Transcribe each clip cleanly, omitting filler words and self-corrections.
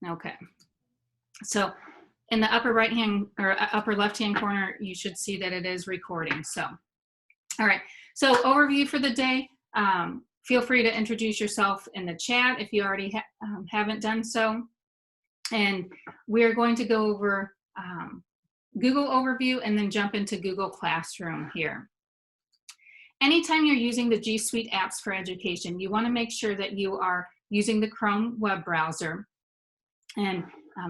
Okay. So in the upper right hand or upper left hand corner, you should see that it is recording. So, all right. So overview for the day. Feel free to introduce yourself in the chat if you already haven't done so. And we're going to go over Google overview and then jump into Google Classroom here. Anytime you're using the G Suite apps for education, you want to make sure that you are using the Chrome web browser. And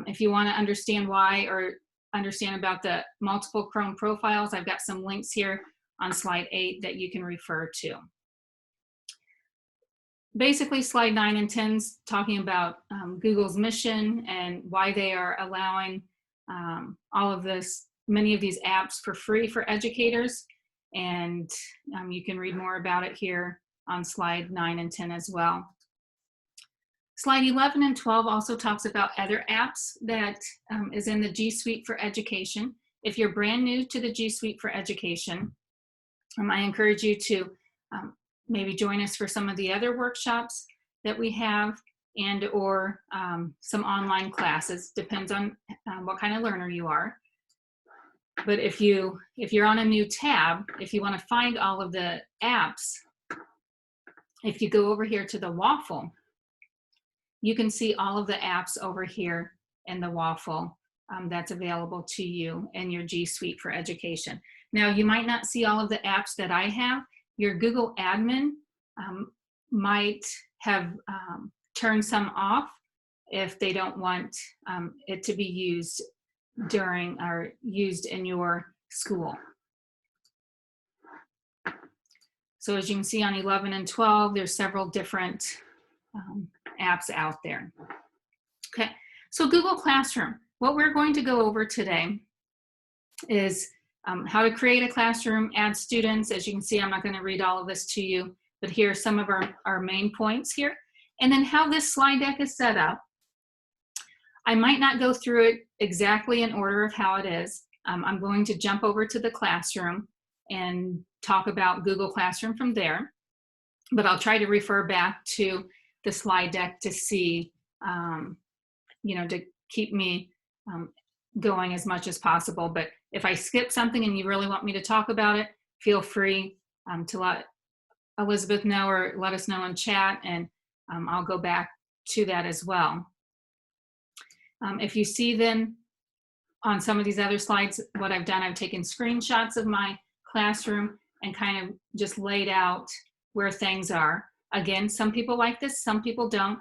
if you want to understand why or understand about the multiple Chrome profiles, I've got some links here on slide 8 that you can refer to. Basically, slide 9 and 10 is talking about Google's mission and why they are allowing many of these apps for free for educators. And you can read more about it here on slide 9 and 10 as well. Slide 11 and 12 also talks about other apps that is in the G Suite for Education. If you're brand new to the G Suite for Education, I encourage you to maybe join us for some of the other workshops that we have and or some online classes. Depends on what kind of learner you are. But if you're on a new tab, if you want to find all of the apps, if you go over here to the waffle, you can see all of the apps over here in the waffle that's available to you in your G Suite for Education. Now, you might not see all of the apps that I have. Your Google admin might have turned some off if they don't want it to be used during or used in your school. So as you can see on 11 and 12, there's several different apps out there. Okay, so Google Classroom. What we're going to go over today is how to create a classroom, add students. As you can see, I'm not going to read all of this to you, but here are some of our main points here. And then how this slide deck is set up. I might not go through it exactly in order of how it is. I'm going to jump over to the classroom and talk about Google Classroom from there, but I'll try to refer back to the slide deck to see, to keep me going as much as possible. But if I skip something and you really want me to talk about it, feel free to let Elizabeth know or let us know in chat, and I'll go back to that as well. If you see then on some of these other slides, what I've done, I've taken screenshots of my classroom and kind of just laid out where things are. Again, some people like this, some people don't.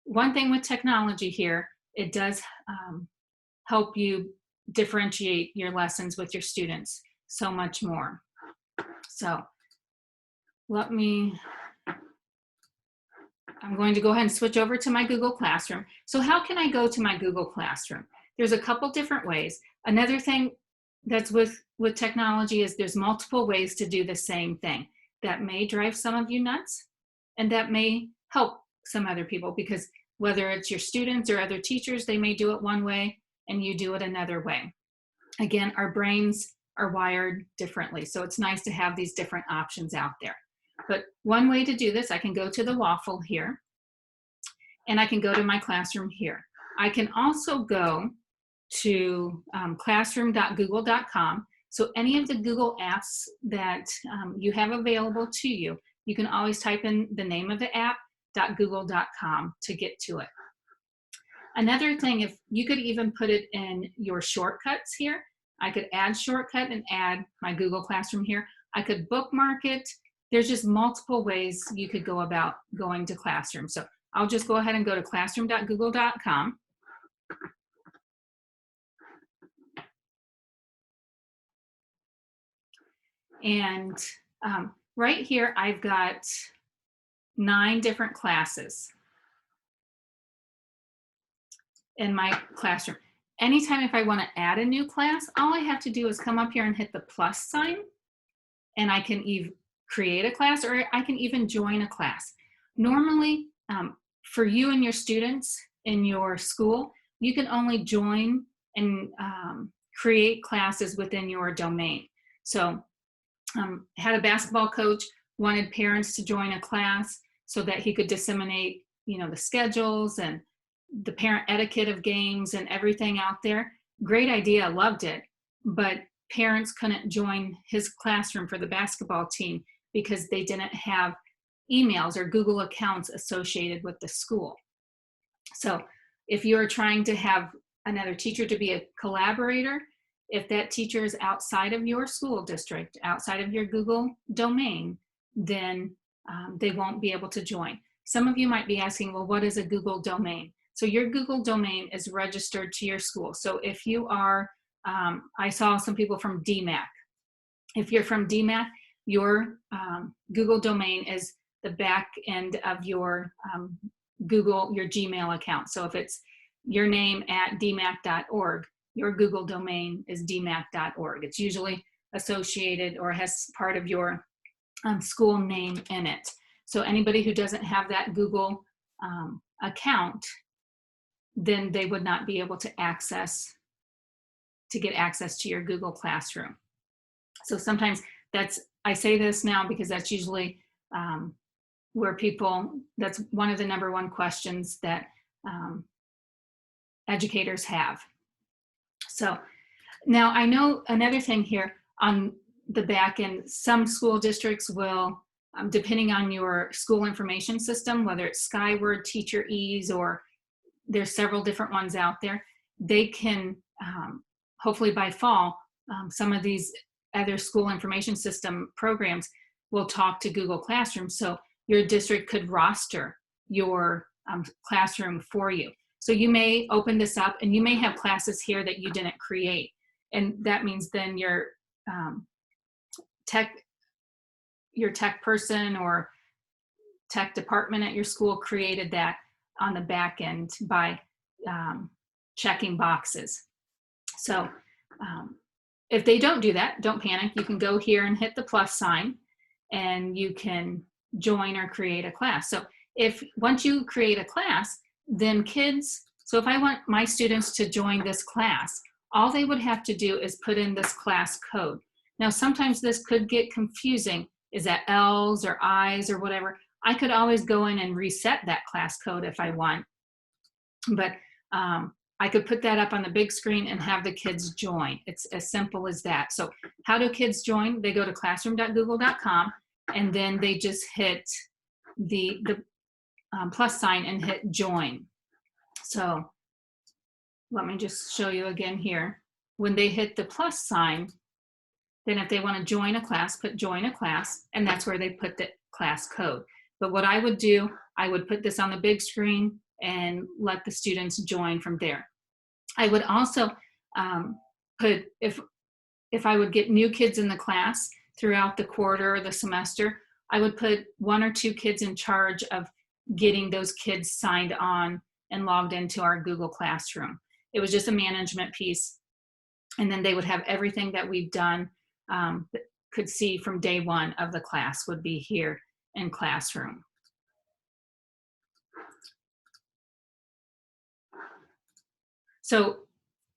One thing with technology here, it does help you differentiate your lessons with your students so much more. So I'm going to go ahead and switch over to my Google Classroom. So how can I go to my Google Classroom? There's a couple different ways. Another thing that's with technology is there's multiple ways to do the same thing. That may drive some of you nuts, and that may help some other people, because whether it's your students or other teachers, they may do it one way and you do it another way. Again, our brains are wired differently, so it's nice to have these different options out there. But one way to do this, I can go to the waffle here, and I can go to my classroom here. I can also go to classroom.google.com. So any of the Google apps that you have available to you, you can always type in the name of the app, .google.com, to get to it. Another thing, if you could even put it in your shortcuts here, I could add shortcut and add my Google Classroom here. I could bookmark it. There's just multiple ways you could go about going to Classroom. So I'll just go ahead and go to classroom.google.com. And right here, I've got 9 different classes in my classroom. Anytime if I want to add a new class, all I have to do is come up here and hit the plus sign, and I can either create a class or I can even join a class. Normally, for you and your students in your school, you can only join and create classes within your domain. So had a basketball coach, wanted parents to join a class so that he could disseminate, the schedules and the parent etiquette of games and everything out there. Great idea, loved it. But parents couldn't join his classroom for the basketball team because they didn't have emails or Google accounts associated with the school. So if you're trying to have another teacher to be a collaborator, if that teacher is outside of your school district, outside of your Google domain, then they won't be able to join. Some of you might be asking, well, what is a Google domain? So your Google domain is registered to your school. So if you are, I saw some people from DMAC. If you're from DMAC, your Google domain is the back end of your Google, your Gmail account. So if it's your name at dmac.org, your Google domain is dmac.org. It's usually associated or has part of your school name in it. So anybody who doesn't have that Google account, then they would not be able to get access to your Google Classroom. So sometimes I say this now because that's usually where that's one of the #1 questions that educators have. So now I know another thing here on the back end, some school districts will, depending on your school information system, whether it's Skyward, Teacher Ease, or there's several different ones out there, they can, hopefully by fall, some of these other school information system programs will talk to Google Classroom. So your district could roster your classroom for you. So you may open this up and you may have classes here that you didn't create. And that means then your tech person or tech department at your school created that on the back end by checking boxes. So if they don't do that, don't panic. You can go here and hit the plus sign and you can join or create a class. So once you create a class, then kids, so if I want my students to join this class, all they would have to do is put in this class code. Now, sometimes this could get confusing. Is that L's or I's or whatever? I could always go in and reset that class code if I want. But I could put that up on the big screen and have the kids join. It's as simple as that. So how do kids join? They go to classroom.google.com and then they just hit the plus sign and hit join. So let me just show you again here. When they hit the plus sign, then if they want to join a class, put join a class, and that's where they put the class code. But what I would do, I would put this on the big screen and let the students join from there. I would also put, if I would get new kids in the class throughout the quarter or the semester, I would put 1 or 2 kids in charge of getting those kids signed on and logged into our Google Classroom. It was just a management piece. And then they would have everything that we've done, could see from day 1 of the class would be here in Classroom. So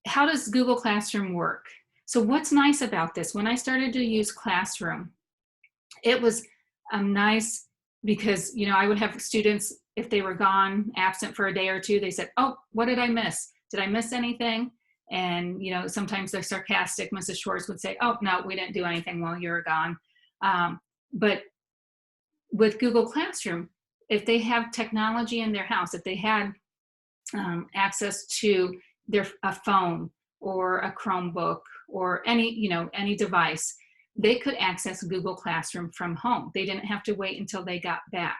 how does Google Classroom work? So what's nice about this, when I started to use Classroom, it was nice because, you know, I would have students, if they were gone, absent for a day or 2, they said, oh, what did I miss? Did I miss anything? And, you know, sometimes they're sarcastic. Mrs. Schwartz would say, oh, no, we didn't do anything while you were gone. But with Google Classroom, if they have technology in their house, if they had access to a phone or a Chromebook or any device, they could access Google Classroom from home. They didn't have to wait until they got back.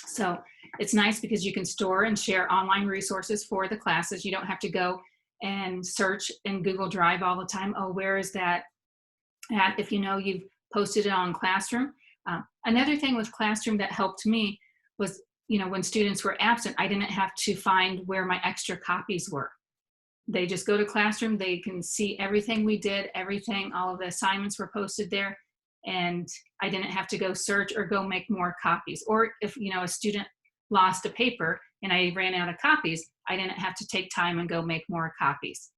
So it's nice because you can store and share online resources for the classes. You don't have to go and search in Google Drive all the time. Oh, where is that at? If you know you've posted it on Classroom. Another thing with Classroom that helped me was, you know, when students were absent, I didn't have to find where my extra copies were. They just go to Classroom, they can see everything we did, everything, all of the assignments were posted there, and I didn't have to go search or go make more copies. Or if, you know, a student lost a paper and I ran out of copies, I didn't have to take time and go make more copies.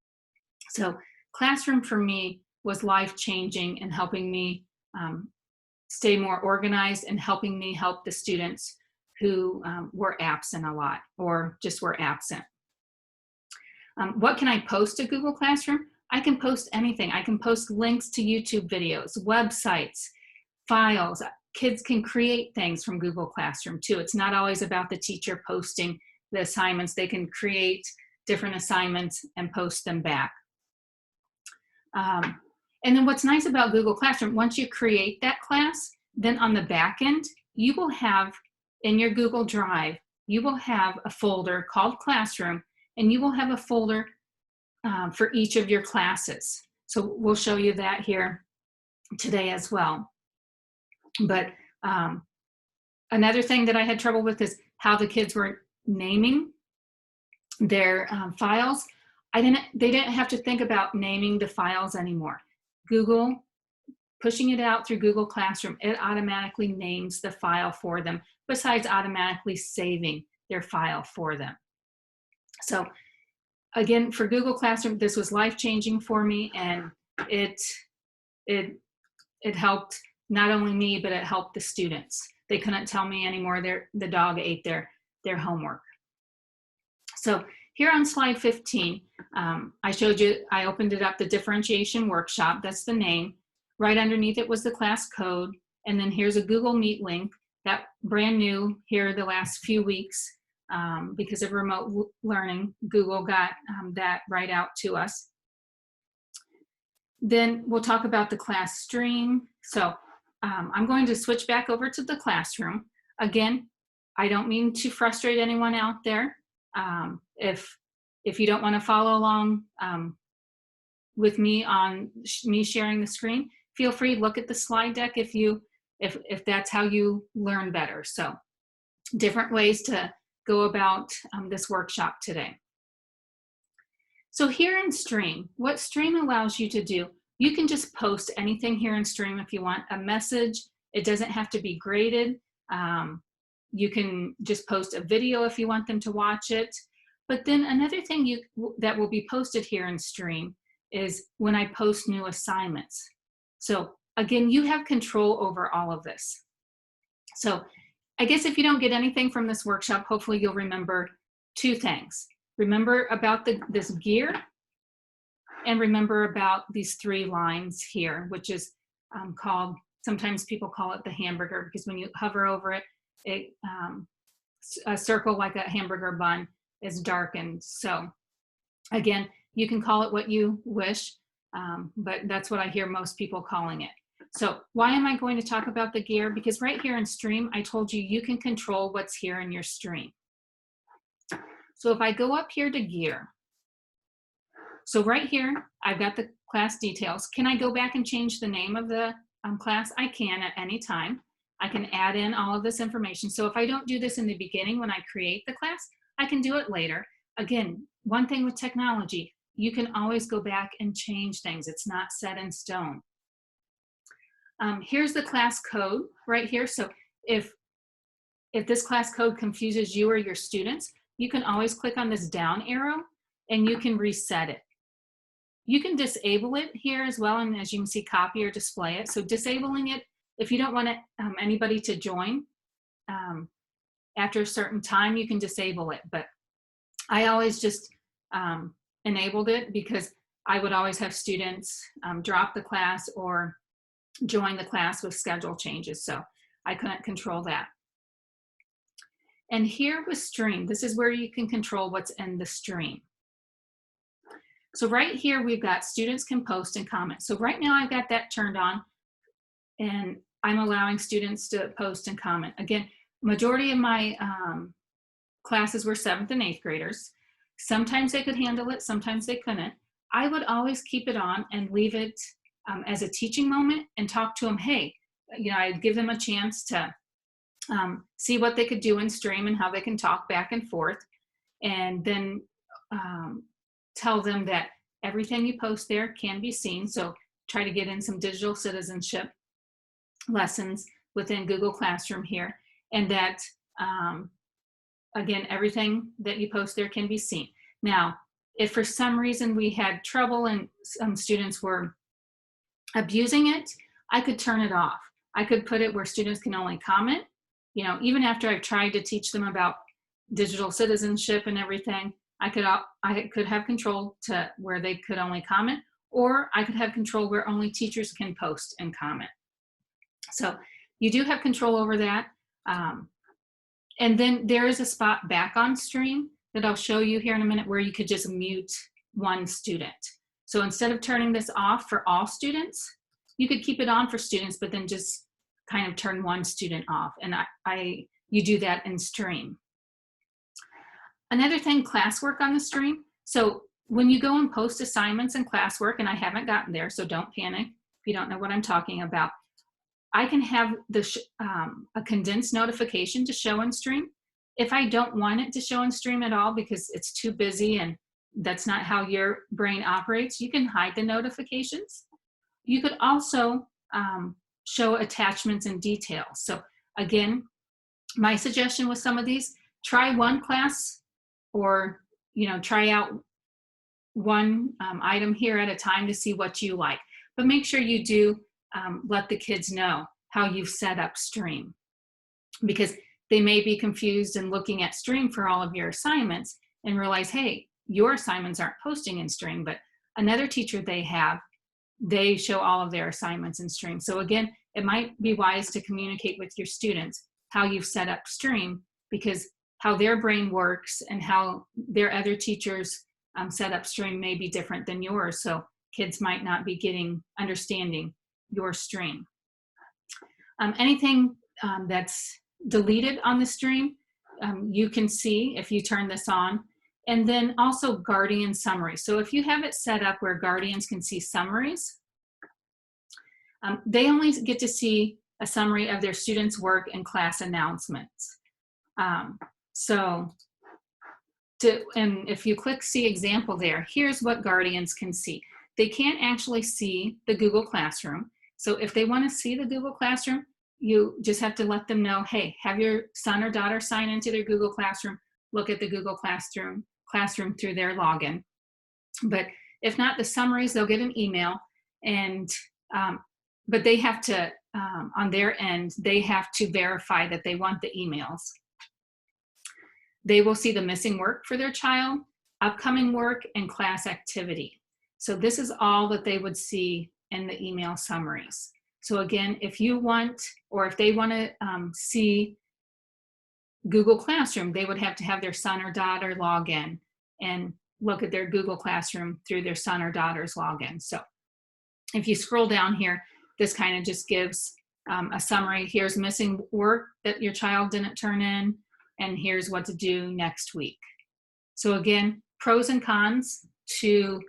So Classroom for me was life-changing and helping me stay more organized and helping me help the students who were absent a lot or just were absent. What can I post to Google Classroom? I can post anything. I can post links to YouTube videos, websites, files. Kids can create things from Google Classroom too. It's not always about the teacher posting the assignments. They can create different assignments and post them back. And then what's nice about Google Classroom, once you create that class, then on the back end, you will have in your Google Drive, you will have a folder called Classroom, and you will have a folder for each of your classes. So we'll show you that here today as well. But another thing that I had trouble with is how the kids were naming their files. They didn't have to think about naming the files anymore. Google, pushing it out through Google Classroom, it automatically names the file for them, besides automatically saving their file for them. So again, for Google Classroom, this was life-changing for me, and it helped not only me, but it helped the students. They couldn't tell me anymore the dog ate their homework. So here on slide 15, I showed you, I opened it up, the differentiation workshop, that's the name. Right underneath it was the class code, and then here's a Google Meet link that brand new here the last few weeks. Because of remote learning, Google got that right out to us. Then we'll talk about the class stream. So I'm going to switch back over to the classroom. Again, I don't mean to frustrate anyone out there. If you don't want to follow along with me on me sharing the screen, feel free to look at the slide deck if that's how you learn better. So different ways to go about this workshop today. So here in Stream, what Stream allows you to do, you can just post anything here in Stream if you want a message. It doesn't have to be graded. You can just post a video if you want them to watch it. But then another thing that will be posted here in Stream is when I post new assignments. So again, you have control over all of this. So I guess if you don't get anything from this workshop, hopefully you'll remember two things. Remember about this gear, and remember about these 3 lines here, which is called, sometimes people call it the hamburger, because when you hover over it, a circle like a hamburger bun is darkened. So again, you can call it what you wish, but that's what I hear most people calling it. So why am I going to talk about the gear? Because right here in Stream, I told you, you can control what's here in your stream. So if I go up here to gear, so right here, I've got the class details. Can I go back and change the name of the class? I can at any time. I can add in all of this information. So if I don't do this in the beginning when I create the class, I can do it later. Again, one thing with technology, you can always go back and change things. It's not set in stone. Here's the class code right here. So if this class code confuses you or your students, you can always click on this down arrow and you can reset it. You can disable it here as well, and as you can see, copy or display it. So disabling it, if you don't want anybody to join after a certain time, you can disable it. But I always just enabled it because I would always have students drop the class or join the class with schedule changes, so I couldn't control that. And here with Stream, this is where you can control what's in the stream. So right here, we've got students can post and comment. So right now I've got that turned on, and I'm allowing students to post and comment. Again, majority of my classes were 7th and 8th graders. Sometimes they could handle it, sometimes they couldn't. I would always keep it on and leave it as a teaching moment and talk to them. Hey, you know, I'd give them a chance to see what they could do in Stream and how they can talk back and forth, and then tell them that everything you post there can be seen. So try to get in some digital citizenship lessons within Google Classroom here, and that again, everything that you post there can be seen. Now, if for some reason we had trouble and some students were abusing it, I could turn it off. I could put it where students can only comment. you know, even after I've tried to teach them about digital citizenship and everything, I could have control to where they could only comment, or I could have control where only teachers can post and comment. So you do have control over that. And then there is a spot back on stream that I'll show you here in a minute where you could just mute one student. So instead of turning this off for all students, you could keep it on for students, but then just kind of turn one student off. And you do that in stream. Another thing, classwork on the stream. So when you go and post assignments in classwork, and I haven't gotten there, so don't panic if you don't know what I'm talking about, I can have a condensed notification to show in stream. If I don't want it to show in stream at all because it's too busy and that's not how your brain operates, you can hide the notifications. You could also show attachments and details. So again, my suggestion with some of these, try one class, or try out one item here at a time to see what you like. But make sure you do let the kids know how you've set up stream, because they may be confused and looking at stream for all of your assignments and realize, hey, your assignments aren't posting in stream, but another teacher they show all of their assignments in stream. So again, it might be wise to communicate with your students how you've set up stream, because how their brain works and how their other teachers set up stream may be different than yours. So kids might not be understanding your stream. Anything that's deleted on the stream, you can see if you turn this on. And then also guardian summary. So if you have it set up where guardians can see summaries, they only get to see a summary of their students' work and class announcements. And if you click see example there, here's what guardians can see. They can't actually see the Google Classroom. So if they want to see the Google Classroom, you just have to let them know, hey, have your son or daughter sign into their Google Classroom, look at the Google Classroom through their login. But if not, the summaries, they'll get an email, and but they have to, on their end, they have to verify that they want the emails. They will see the missing work for their child, upcoming work, and class activity. So this is all that they would see in the email summaries. So again, if you want, or if they want to see Google Classroom, they would have to have their son or daughter log in and look at their Google Classroom through their son or daughter's login. So if you scroll down here, this kind of just gives a summary. Here's missing work that your child didn't turn in, and here's what to do next week. So again, pros and cons to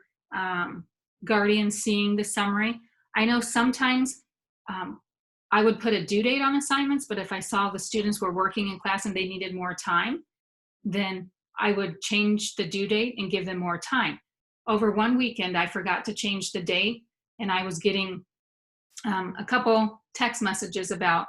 guardians seeing the summary. I know sometimes I would put a due date on assignments, but if I saw the students were working in class and they needed more time, then I would change the due date and give them more time. Over one weekend, I forgot to change the date, and I was getting a couple text messages about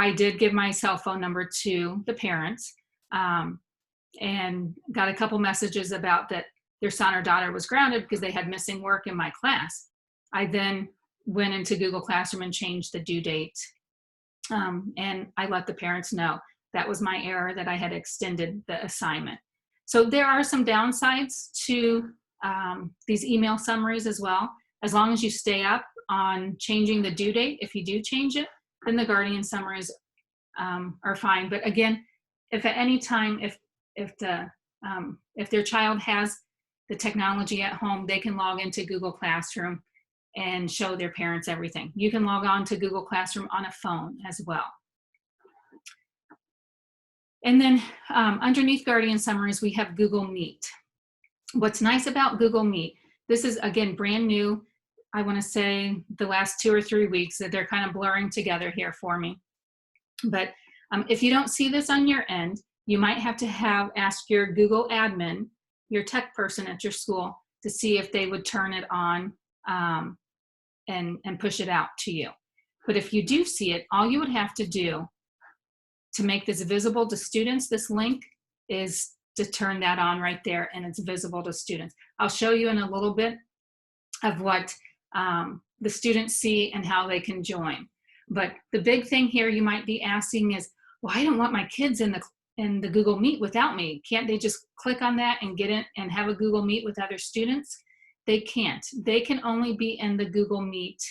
I did give my cell phone number to the parents, and got a couple messages about that their son or daughter was grounded because they had missing work in my class. I then went into Google Classroom and changed the due date, and I let the parents know that was my error, that I had extended the assignment. So there are some downsides to these email summaries as well. As long as you stay up on changing the due date, if you do change it, then the guardian summaries are fine. But again, if at any time, if their child has the technology at home, they can log into Google Classroom and show their parents everything. You can log on to Google Classroom on a phone as well. And then underneath guardian summaries, we have Google Meet. What's nice about Google Meet, this is again brand new. I want to say the last 2 or 3 weeks that they're kind of blurring together here for me. But if you don't see this on your end, you might have to ask your Google admin, your tech person at your school, to see if they would turn it on and push it out to you. But if you do see it, all you would have to do to make this visible to students, this link, is to turn that on right there, and it's visible to students. I'll show you in a little bit of what the students see and how they can join. But the big thing here you might be asking is, well, I don't want my kids in the Google Meet without me. Can't they just click on that and get in and have a Google Meet with other students? They can't. They can only be in the Google Meet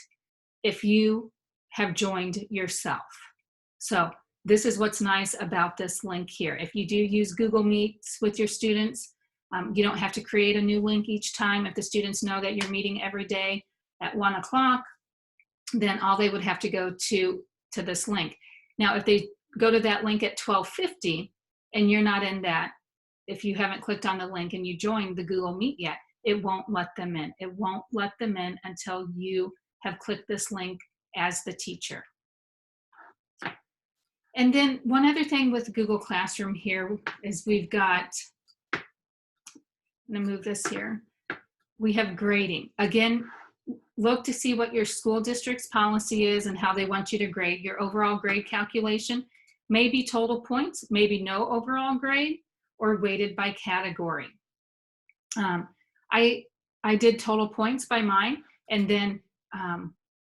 if you have joined yourself. So this is what's nice about this link here. If you do use Google Meets with your students, you don't have to create a new link each time. If the students know that you're meeting every day at 1 o'clock, then all they would have to go to this link. Now, if they go to that link at 12:50 and you're not in that, if you haven't clicked on the link and you joined the Google Meet yet, it won't let them in. It won't let them in until you have clicked this link as the teacher. And then one other thing with Google Classroom here is we've got, I'm gonna move this here. We have grading. Again, look to see what your school district's policy is and how they want you to grade. Your overall grade calculation may be total points, maybe no overall grade, or weighted by category. I did total points by mine, and then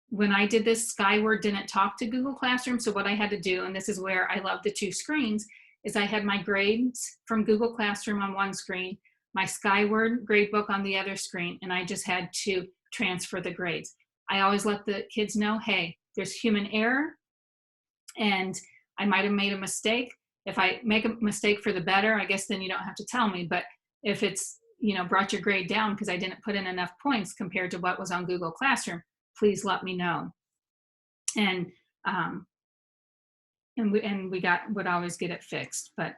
when I did this, Skyward didn't talk to Google Classroom, so what I had to do, and this is where I love the two screens, is I had my grades from Google Classroom on one screen, my Skyward gradebook on the other screen, and I just had to transfer the grades. I always let the kids know, hey, there's human error, and I might have made a mistake. If I make a mistake for the better, I guess then you don't have to tell me, but if it's, you know, brought your grade down because I didn't put in enough points compared to what was on Google Classroom, please let me know. And we would always get it fixed. But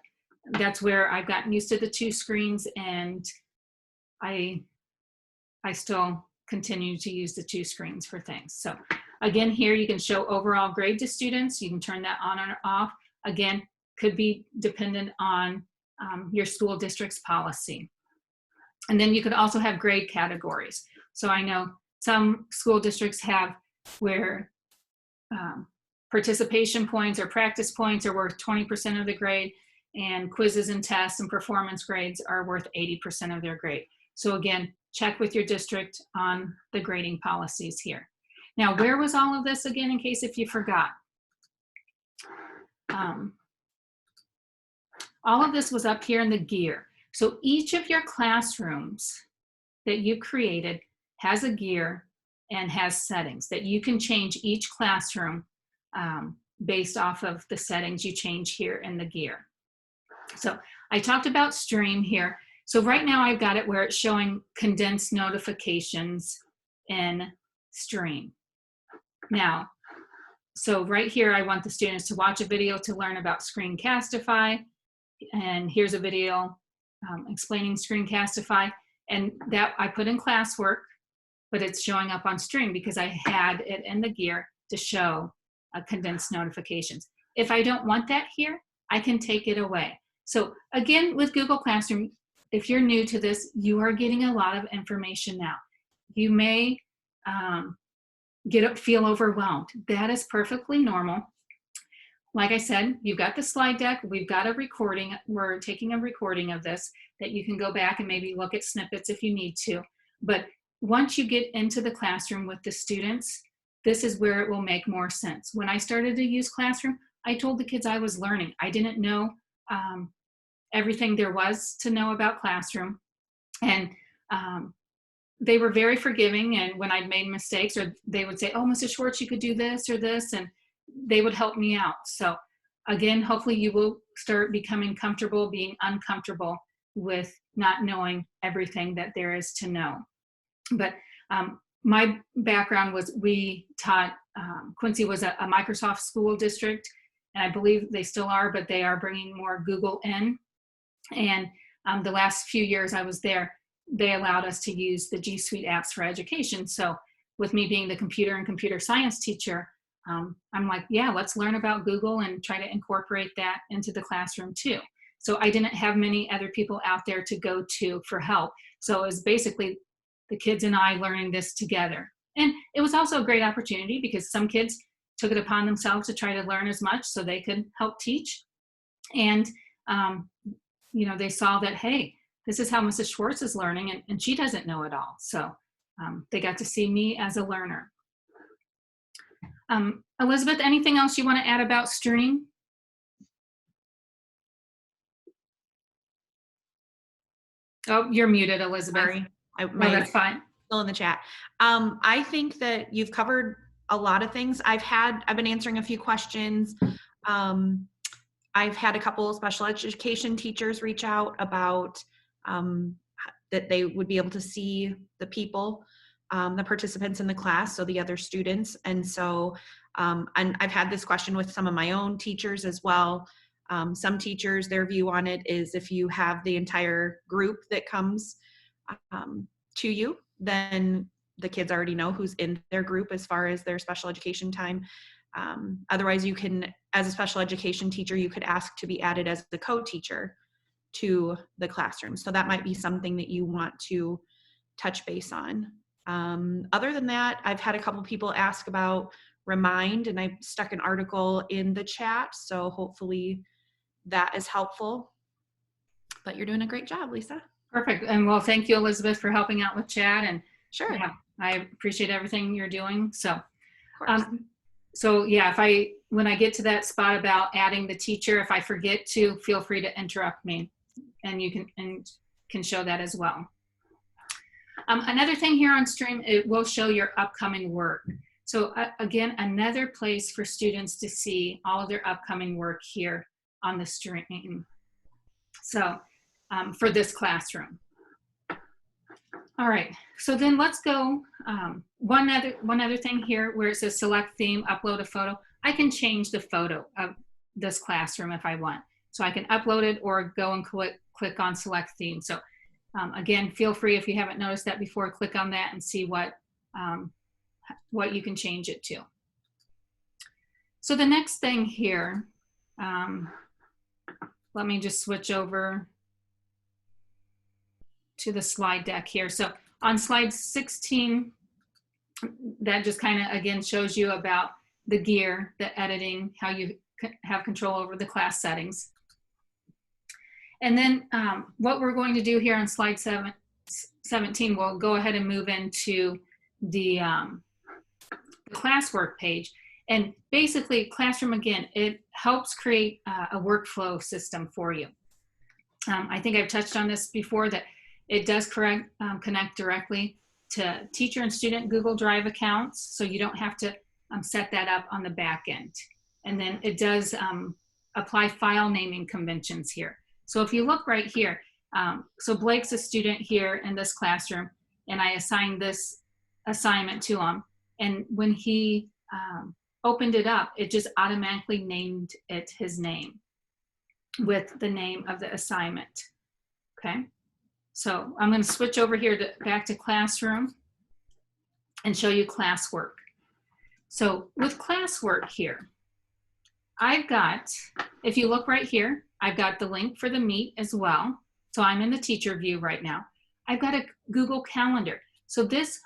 that's where I've gotten used to the two screens, and I still continue to use the two screens for things. So again, here you can show overall grade to students. You can turn that on or off. Again, could be dependent on your school district's policy. And then you could also have grade categories. So I know some school districts have where participation points or practice points are worth 20% of the grade, and quizzes and tests and performance grades are worth 80% of their grade. So again, check with your district on the grading policies here. Now, where was all of this again, in case if you forgot? All of this was up here in the gear. So each of your classrooms that you created has a gear and has settings that you can change each classroom based off of the settings you change here in the gear. So I talked about stream here. So right now I've got it where it's showing condensed notifications in stream. Now, so right here I want the students to watch a video to learn about Screencastify, and here's a video explaining Screencastify, and that I put in Classwork, but it's showing up on stream because I had it in the gear to show condensed notifications. If I don't want that here, I can take it away. So again, with Google Classroom, if you're new to this, you are getting a lot of information now. You may feel overwhelmed. That is perfectly normal. Like I said, you've got the slide deck, we've got a recording, we're taking a recording of this that you can go back and maybe look at snippets if you need to. But once you get into the classroom with the students, this is where it will make more sense. When I started to use Classroom, I told the kids I was learning. I didn't know everything there was to know about Classroom. And they were very forgiving, and when I'd made mistakes, or they would say, oh, Mrs. Schwartz, you could do this or this, and they would help me out. So again, hopefully you will start becoming comfortable being uncomfortable with not knowing everything that there is to know. But my background was, we taught, Quincy was a Microsoft school district, and I believe they still are, but they are bringing more Google in. And the last few years I was there, they allowed us to use the G Suite apps for education. So with me being the computer and computer science teacher, I'm like, yeah, let's learn about Google and try to incorporate that into the classroom too. So I didn't have many other people out there to go to for help. So it was basically the kids and I learning this together. And it was also a great opportunity because some kids took it upon themselves to try to learn as much so they could help teach. And, you know, they saw that, hey, this is how Mrs. Schwartz is learning, and she doesn't know it all. So they got to see me as a learner. Elizabeth, anything else you want to add about Stream? Oh, you're muted, Elizabeth. Sorry, No, that's fine. Still in the chat. I think that you've covered a lot of things. I've been answering a few questions. I've had a couple of special education teachers reach out about that they would be able to see the people, the participants in the class, so the other students. And so, and I've had this question with some of my own teachers as well. Some teachers, their view on it is if you have the entire group that comes to you, then the kids already know who's in their group as far as their special education time. Otherwise, you can, as a special education teacher, you could ask to be added as the co-teacher to the classroom. So that might be something that you want to touch base on. Other than that, I've had a couple people ask about Remind, and I stuck an article in the chat, so hopefully that is helpful. But you're doing a great job, Lisa. Perfect. And well, thank you, Elizabeth, for helping out with chat. And sure, yeah, I appreciate everything you're doing. So, so yeah, when I get to that spot about adding the teacher, if I forget to, feel free to interrupt me, and you can show that as well. Another thing here on Stream, it will show your upcoming work. So again, another place for students to see all of their upcoming work here on the Stream. So for this classroom. All right, so then let's go, one other thing here where it says select theme, upload a photo. I can change the photo of this classroom if I want. So I can upload it or go and click on select theme. So again, feel free, if you haven't noticed that before, click on that and see what you can change it to. So the next thing here, let me just switch over to the slide deck here. So on slide 16, that just kind of again shows you about the gear, the editing, how you have control over the class settings. And then what we're going to do here on slide 17, we'll go ahead and move into the Classwork page. And basically, Classroom, again, it helps create a workflow system for you. I think I've touched on this before, that it does connect directly to teacher and student Google Drive accounts, so you don't have to set that up on the back end. And then it does apply file naming conventions here. So if you look right here, so Blake's a student here in this classroom, and I assigned this assignment to him. And when he opened it up, it just automatically named it his name with the name of the assignment. Okay, so I'm going to switch over here back to Classroom and show you Classwork. So with Classwork here, I've got, if you look right here, I've got the link for the Meet as well. So I'm in the teacher view right now. I've got a Google Calendar. So this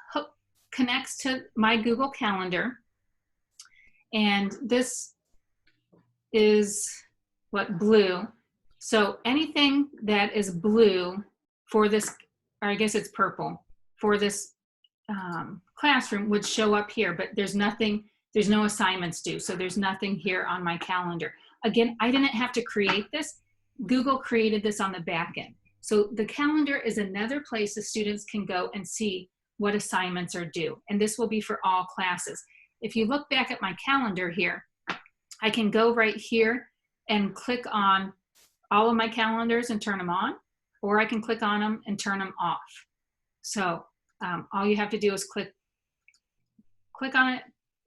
connects to my Google Calendar. And this is what, blue. So anything that is blue for this, or I guess it's purple, for this classroom would show up here, but there's nothing, there's no assignments due. So there's nothing here on my calendar. Again, I didn't have to create this. Google created this on the back end. So the calendar is another place the students can go and see what assignments are due. And this will be for all classes. If you look back at my calendar here, I can go right here and click on all of my calendars and turn them on, or I can click on them and turn them off. So all you have to do is click on it,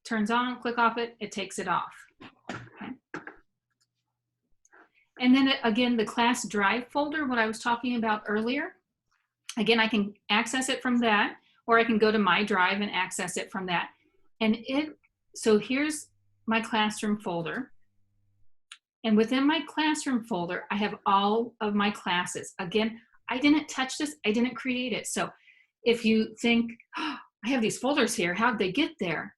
turns on, click off it, it takes it off. Okay. And then again, the class drive folder, what I was talking about earlier, again, I can access it from that, or I can go to my drive and access it from that. And so here's my classroom folder. And within my classroom folder, I have all of my classes. Again, I didn't touch this, I didn't create it. So if you think, oh, I have these folders here, how'd they get there?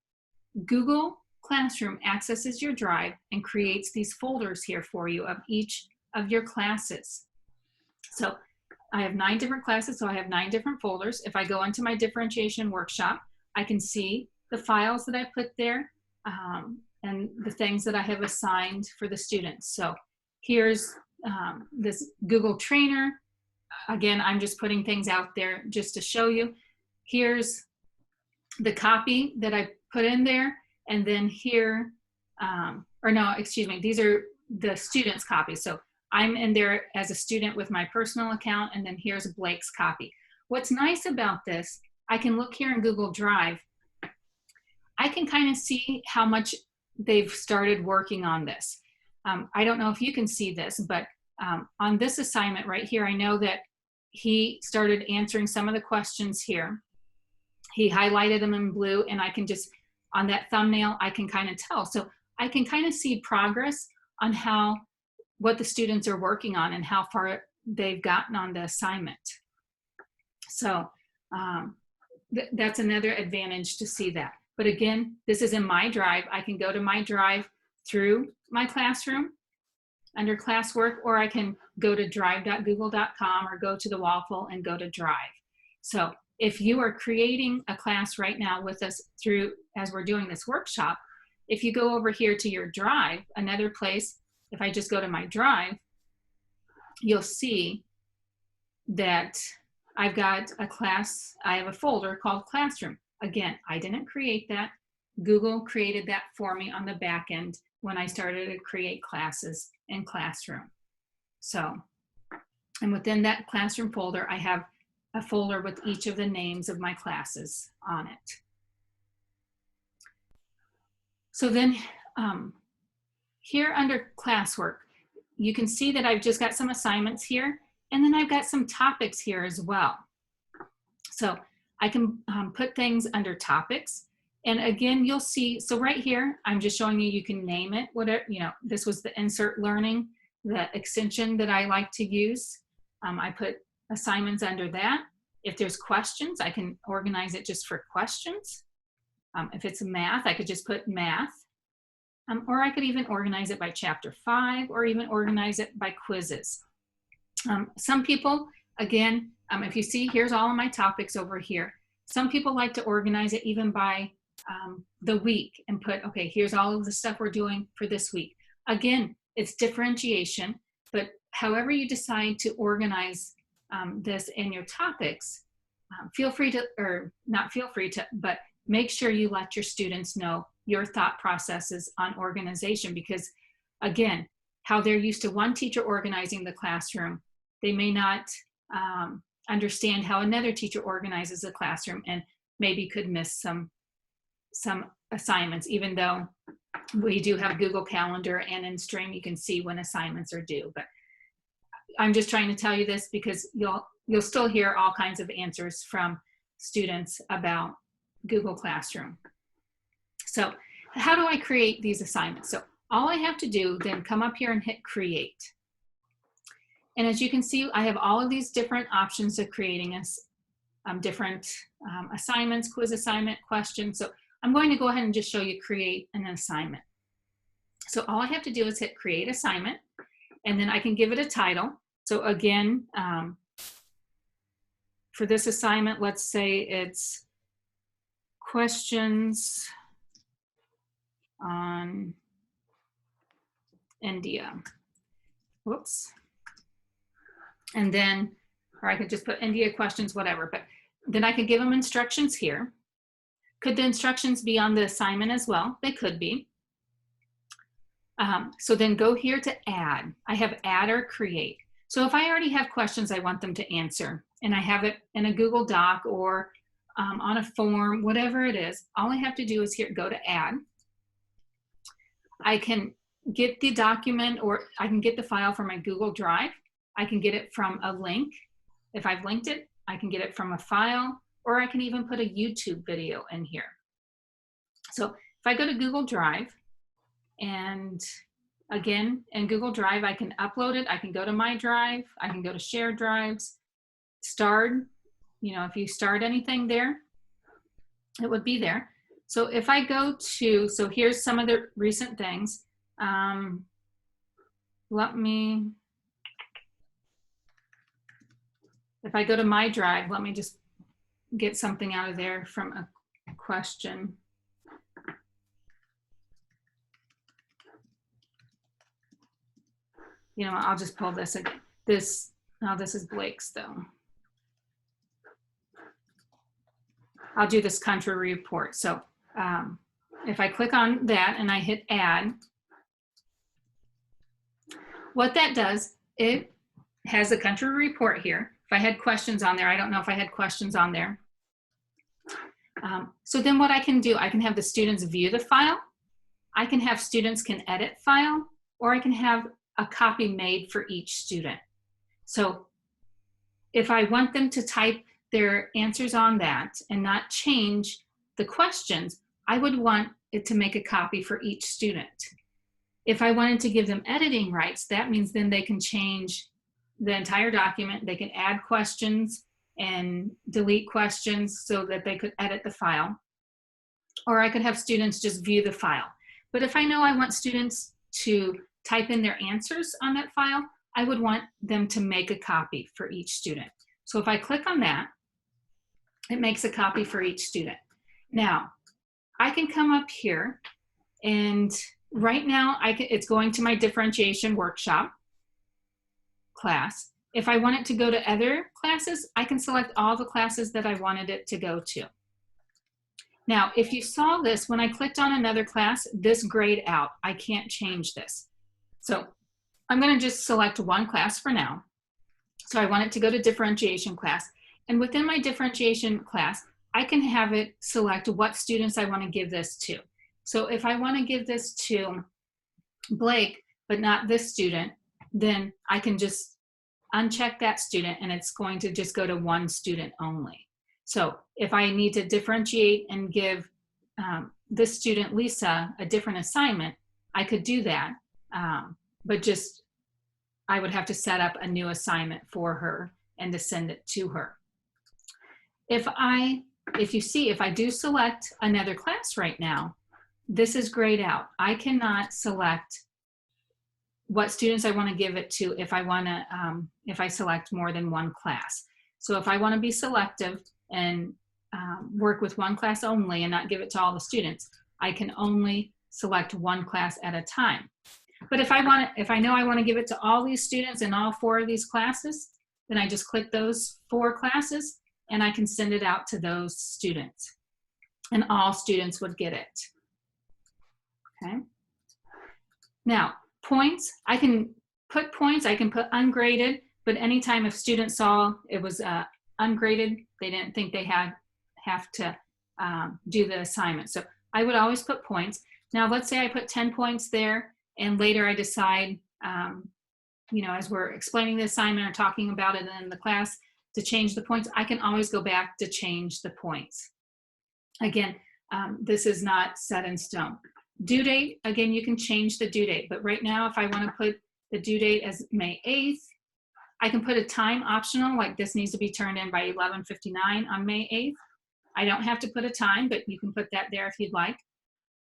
Google Classroom accesses your drive and creates these folders here for you of each of your classes. So I have 9 different classes, so I have 9 different folders. If I go into my differentiation workshop, I can see the files that I put there. and the things that I have assigned for the students. So here's this Google Trainer. Again, I'm just putting things out there just to show you. Here's the copy that I put in there, and then here, or no, excuse me, these are the students' copies. So I'm in there as a student with my personal account, and then here's Blake's copy. What's nice about this, I can look here in Google Drive. I can kind of see how much they've started working on this. I don't know if you can see this, but on this assignment right here, I know that he started answering some of the questions here. He highlighted them in blue, and I can just, on that thumbnail, I can kind of tell. So I can kind of see progress on what the students are working on and how far they've gotten on the assignment. So that's another advantage to see that. But again, this is in my drive. I can go to my drive through my classroom under classwork, or I can go to drive.google.com or go to the waffle and go to drive. So if you are creating a class right now with us as we're doing this workshop, if you go over here to your drive, another place, if I just go to my drive, you'll see that I've got a class, I have a folder called Classroom. Again, I didn't create that. Google created that for me on the back end when I started to create classes in Classroom. So, and within that Classroom folder, I have a folder with each of the names of my classes on it. So then here under Classwork, you can see that I've just got some assignments here, and then I've got some topics here as well. So I can put things under topics. And again, you'll see, so right here, I'm just showing you, you can name it, whatever, you know, this was the Insert Learning, the extension that I like to use. I put assignments under that. If there's questions, I can organize it just for questions. If it's math, I could just put math. Or I could even organize it by chapter 5, or even organize it by quizzes. Some people, again, if you see, here's all of my topics over here. Some people like to organize it even by the week and put, okay, here's all of the stuff we're doing for this week. Again, it's differentiation, but however you decide to organize this in your topics, feel free to, or not feel free to, but make sure you let your students know your thought processes on organization, because again, how they're used to one teacher organizing the classroom, they may not understand how another teacher organizes the classroom, and maybe could miss some assignments, even though we do have Google Calendar, and in Stream you can see when assignments are due. But I'm just trying to tell you this because you'll still hear all kinds of answers from students about Google Classroom. So how do I create these assignments? So all I have to do, then come up here and hit create. And as you can see, I have all of these different options of creating different assignments, quiz assignment, questions. So I'm going to go ahead and just show you create an assignment. So all I have to do is hit create assignment, and then I can give it a title. So again, for this assignment, let's say it's questions on India. Whoops. And then, or I could just put India questions, whatever, but then I could give them instructions here. Could the instructions be on the assignment as well? They could be. So then go here to add. I have add or create. So if I already have questions I want them to answer, and I have it in a Google Doc or on a form, whatever it is, all I have to do is here, go to add. I can get the document, or I can get the file from my Google Drive. I can get it from a link. If I've linked it, I can get it from a file, or I can even put a YouTube video in here. So if I go to Google Drive, and again, in Google Drive, I can upload it. I can go to my drive. I can go to shared drives, starred. You know, if you start anything there, it would be there. So if I go to, so here's some of the recent things. If I go to my drive, let me just get something out of there from a question. you know, I'll just pull this. No, this is Blake's though. I'll do this country report. So if I click on that and I hit add, what that does, it has the country report here. If I had questions on there, I don't know if I had questions on there. So then what I can do, I can have the students view the file. I can have students can edit file, or I can have a copy made for each student. So if I want them to type their answers on that and not change the questions, I would want it to make a copy for each student. If I wanted to give them editing rights, that means then they can change the entire document. They can add questions and delete questions so that they could edit the file. Or I could have students just view the file. But if I know I want students to type in their answers on that file, I would want them to make a copy for each student. So if I click on that, it makes a copy for each student. Now, I can come up here, and right now it's going to my differentiation workshop class. If I want it to go to other classes, I can select all the classes that I wanted it to go to. Now, if you saw this, when I clicked on another class, this grayed out. I can't change this. So I'm going to just select one class for now. So I want it to go to differentiation class. And within my differentiation class, I can have it select what students I want to give this to. So if I want to give this to Blake, but not this student, then I can just uncheck that student and it's going to just go to one student only. So if I need to differentiate and give this student, Lisa, a different assignment, I could do that, but just I would have to set up a new assignment for her and to send it to her. If you see, if I do select another class right now, this is grayed out. I cannot select what students I want to give it to if I select more than one class. So if I want to be selective and work with one class only and not give it to all the students, I can only select one class at a time. But if I know I want to give it to all these students in all 4 of these classes, then I just click those 4 classes and I can send it out to those students. And all students would get it. Okay. Now, points, I can put points, I can put ungraded, but anytime if students saw it was ungraded, they didn't think they have to do the assignment. So I would always put points. Now, let's say I put 10 points there, and later I decide, you know, as we're explaining the assignment or talking about it in the class, to change the points. I can always go back to change the points. Again, this is not set in stone. Due date, again, you can change the due date, but right now, if I want to put the due date as May 8th, I can put a time optional, like this needs to be turned in by 11:59 on May 8th. I don't have to put a time, but you can put that there if you'd like.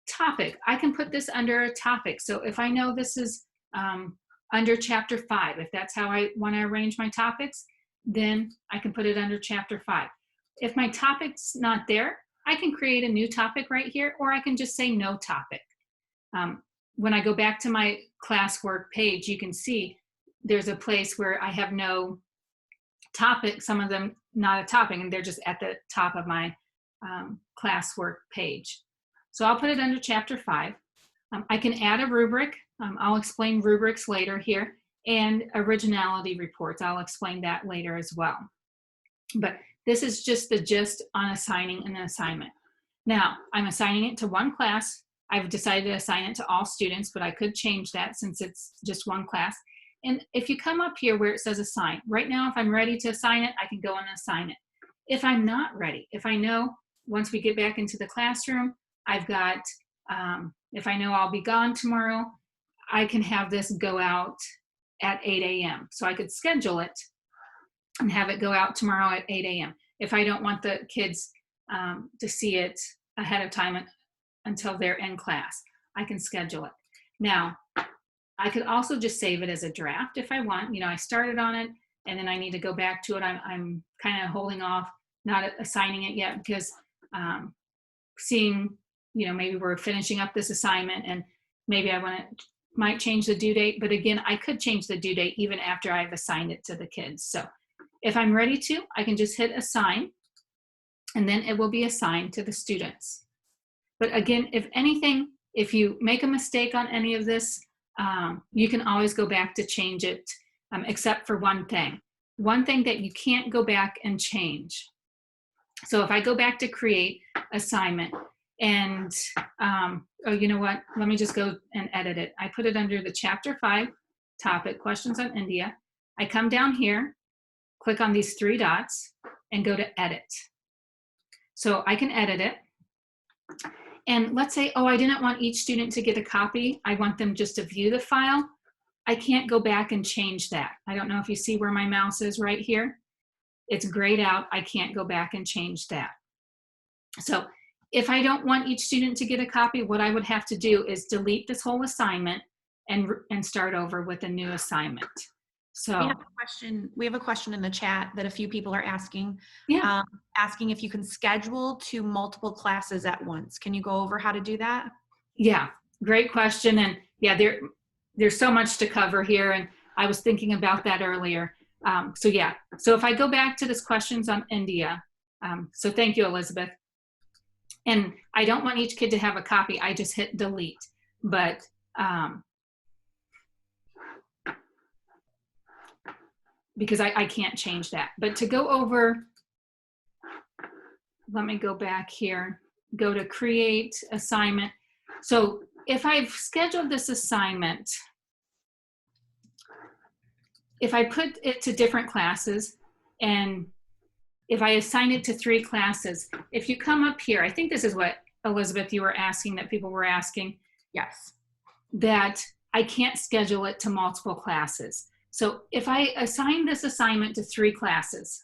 Topic, I can put this under a topic. So if I know this is under chapter 5, if that's how I want to arrange my topics, then I can put it under chapter 5. If my topic's not there, I can create a new topic right here, or I can just say no topic. When I go back to my classwork page, you can see there's a place where I have no topic, some of them not a topic, and they're just at the top of my classwork page. So I'll put it under chapter 5. I can add a rubric. I'll explain rubrics later here, and originality reports. I'll explain that later as well. But this is just the gist on assigning an assignment. Now, I'm assigning it to one class. I've decided to assign it to all students, but I could change that since it's just one class. And if you come up here where it says assign, right now, if I'm ready to assign it, I can go and assign it. If I'm not ready, if I know once we get back into the classroom, I've got, if I know I'll be gone tomorrow, I can have this go out at 8 a.m. So I could schedule it and have it go out tomorrow at 8 a.m. If I don't want the kids to see it ahead of time until they're in class, I can schedule it. Now, I could also just save it as a draft if I want. You know, I started on it and then I need to go back to it. I'm kind of holding off, not assigning it yet because seeing, you know, maybe we're finishing up this assignment and maybe I want to might change the due date, but again, I could change the due date even after I've assigned it to the kids. So if I'm ready to, I can just hit assign, and then it will be assigned to the students. But again, if anything, if you make a mistake on any of this, you can always go back to change it, except for one thing. One thing that you can't go back and change. So if I go back to create assignment, and oh, you know what? Let me just go and edit it. I put it under the Chapter 5 topic, questions on India. I come down here, click on these 3 dots, and go to edit. So I can edit it. And let's say, oh, I didn't want each student to get a copy. I want them just to view the file. I can't go back and change that. I don't know if you see where my mouse is right here. It's grayed out. I can't go back and change that. So if I don't want each student to get a copy, what I would have to do is delete this whole assignment and start over with a new assignment. So we have a question in the chat that a few people are asking. Yeah. Asking if you can schedule to multiple classes at once. Can you go over how to do that? Yeah, great question. And yeah, there's so much to cover here, and I was thinking about that earlier. So yeah, so if I go back to this questions on India, so thank you, Elizabeth. And I don't want each kid to have a copy. I just hit delete, but because I can't change that. But to go over, let me go back here, go to create assignment. So if I've scheduled this assignment, if I put it to different classes, and if I assign it to 3 classes, if you come up here, I think this is what, Elizabeth, you were asking, that people were asking. Yes. That I can't schedule it to multiple classes. So if I assign this assignment to 3 classes,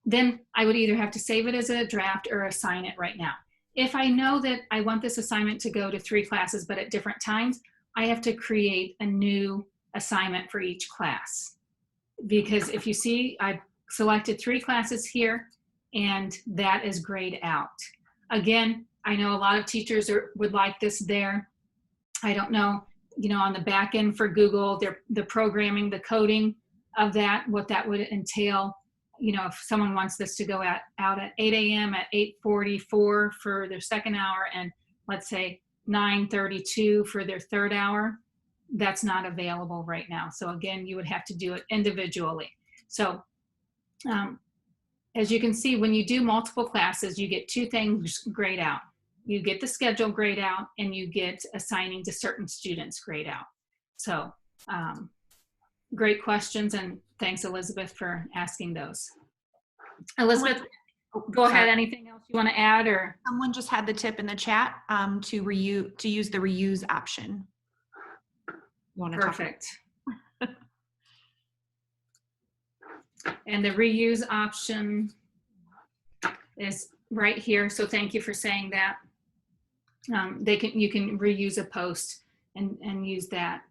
then I would either have to save it as a draft or assign it right now. If I know that I want this assignment to go to 3 classes, but at different times, I have to create a new assignment for each class. Because if you see, I've selected 3 classes here, and that is grayed out. Again, I know a lot of teachers would like this there. I don't know, you know, on the back end for Google, the programming, the coding of that, what that would entail. You know, if someone wants this to go out at 8 a.m. at 8:44 for their second hour, and let's say 9:32 for their third hour, that's not available right now. So again, you would have to do it individually. So as you can see, when you do multiple classes, you get 2 things grayed out. You get the schedule grayed out, and you get assigning to certain students grayed out. So great questions, and thanks, Elizabeth, for asking those. Elizabeth, go ahead. Anything else you want to add? Or someone just had the tip in the chat to use the reuse option. You want to perfect. And the reuse option is right here. So thank you for saying that. You can reuse a post and use that.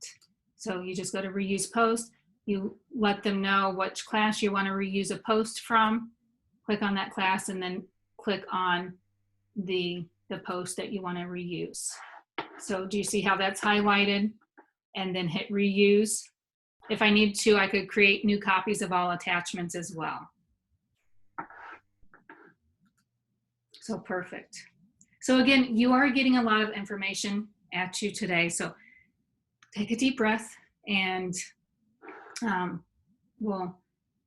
So you just go to reuse post. You let them know which class you want to reuse a post from. Click on that class, and then click on the post that you want to reuse. So do you see how that's highlighted? And then hit reuse. If I need to, I could create new copies of all attachments as well. So perfect. So again, you are getting a lot of information at you today. So take a deep breath, and we'll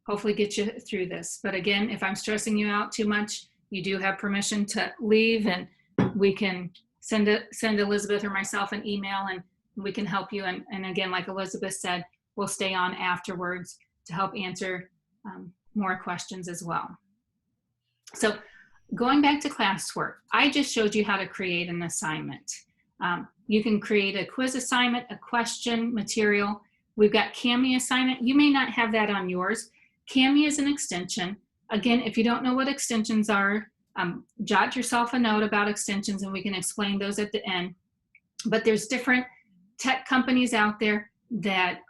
hopefully get you through this. But again, if I'm stressing you out too much, you do have permission to leave, and we can send Elizabeth or myself an email, and we can help you. And again, like Elizabeth said, we'll stay on afterwards to help answer more questions as well. So going back to classwork, I just showed you how to create an assignment. You can create a quiz assignment, a question material. We've got Kami assignment. You may not have that on yours. Kami is an extension. Again, if you don't know what extensions are, jot yourself a note about extensions, and we can explain those at the end. But there's different tech companies out there that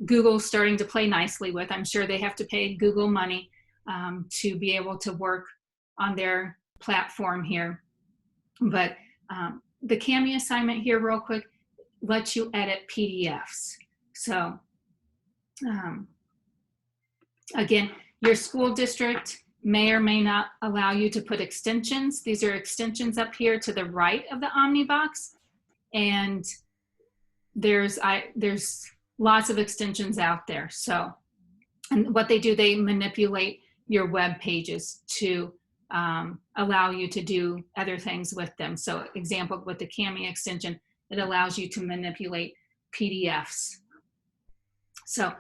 Google's starting to play nicely with. I'm sure they have to pay Google money to be able to work on their platform here. But the Kami assignment here real quick, lets you edit PDFs. So again, your school district may or may not allow you to put extensions. These are extensions up here to the right of the Omnibox. And there's lots of extensions out there. So, and what they do, they manipulate your web pages to allow you to do other things with them. So example, with the Cami extension, it allows you to manipulate PDFs. So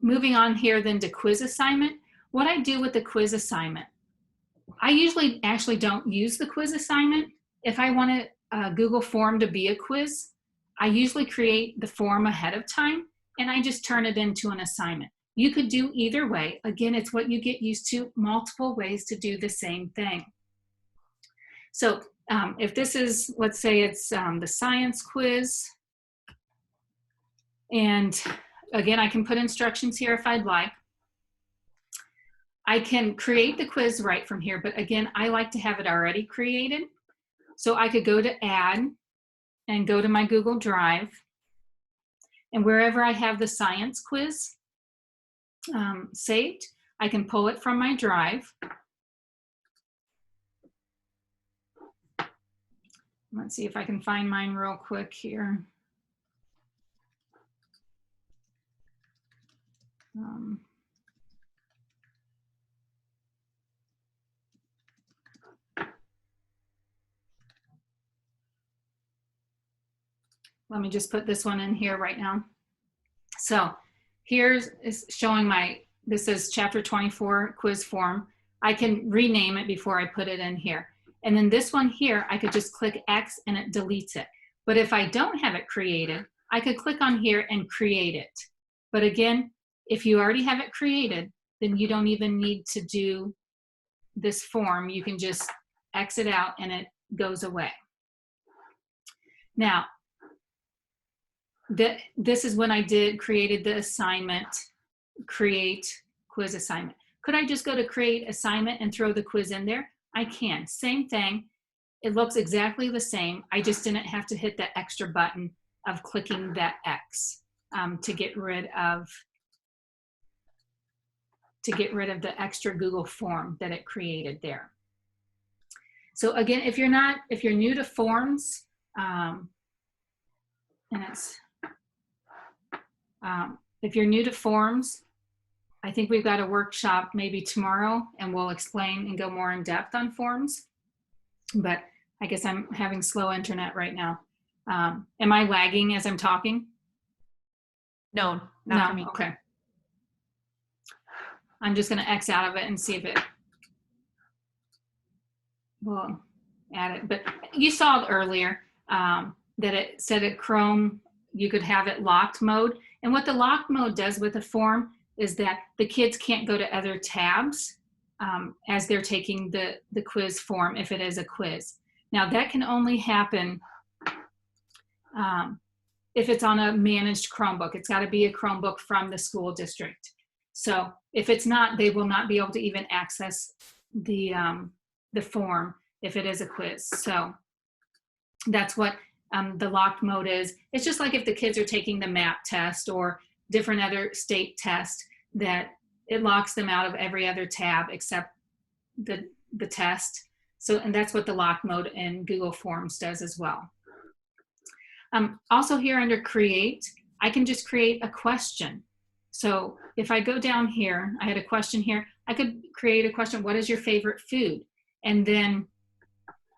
moving on here then to quiz assignment. What I do with the quiz assignment, I usually actually don't use the quiz assignment. If I want a Google form to be a quiz, I usually create the form ahead of time and I just turn it into an assignment. You could do either way. Again, it's what you get used to, multiple ways to do the same thing. So if this is, let's say it's the science quiz, and again, I can put instructions here if I'd like. I can create the quiz right from here, but again, I like to have it already created. So I could go to Add and go to my Google Drive, and wherever I have the science quiz saved, I can pull it from my drive. Let's see if I can find mine real quick here. Let me just put this one in here right now. So here's is showing this is chapter 24 quiz form. I can rename it before I put it in here. And then this one here, I could just click X and it deletes it. But if I don't have it created, I could click on here and create it. But again, if you already have it created, then you don't even need to do this form. You can just X it out and it goes away. Now, this is when I created the assignment, create quiz assignment. Could I just go to create assignment and throw the quiz in there? I can. Same thing. It looks exactly the same. I just didn't have to hit that extra button of clicking that X to get rid of the extra Google form that it created there. So again, if you're new to forms, if you're new to forms, I think we've got a workshop maybe tomorrow and we'll explain and go more in depth on forms. But I guess I'm having slow internet right now. Am I lagging as I'm talking? No, not for me. Okay. I'm just going to X out of it and see if it will add it. But you saw it earlier that it said at Chrome, you could have it locked mode. And what the locked mode does with a form is that the kids can't go to other tabs as they're taking the quiz form if it is a quiz. Now that can only happen if it's on a managed Chromebook. It's got to be a Chromebook from the school district. So if it's not, they will not be able to even access the form if it is a quiz. So that's what the locked mode is. It's just like if the kids are taking the MAP test or different other state tests, that it locks them out of every other tab except the test. So, and that's what the lock mode in Google Forms does as well. Also here under create, I can just create a question. So if I go down here, I had a question here, I could create a question, what is your favorite food? And then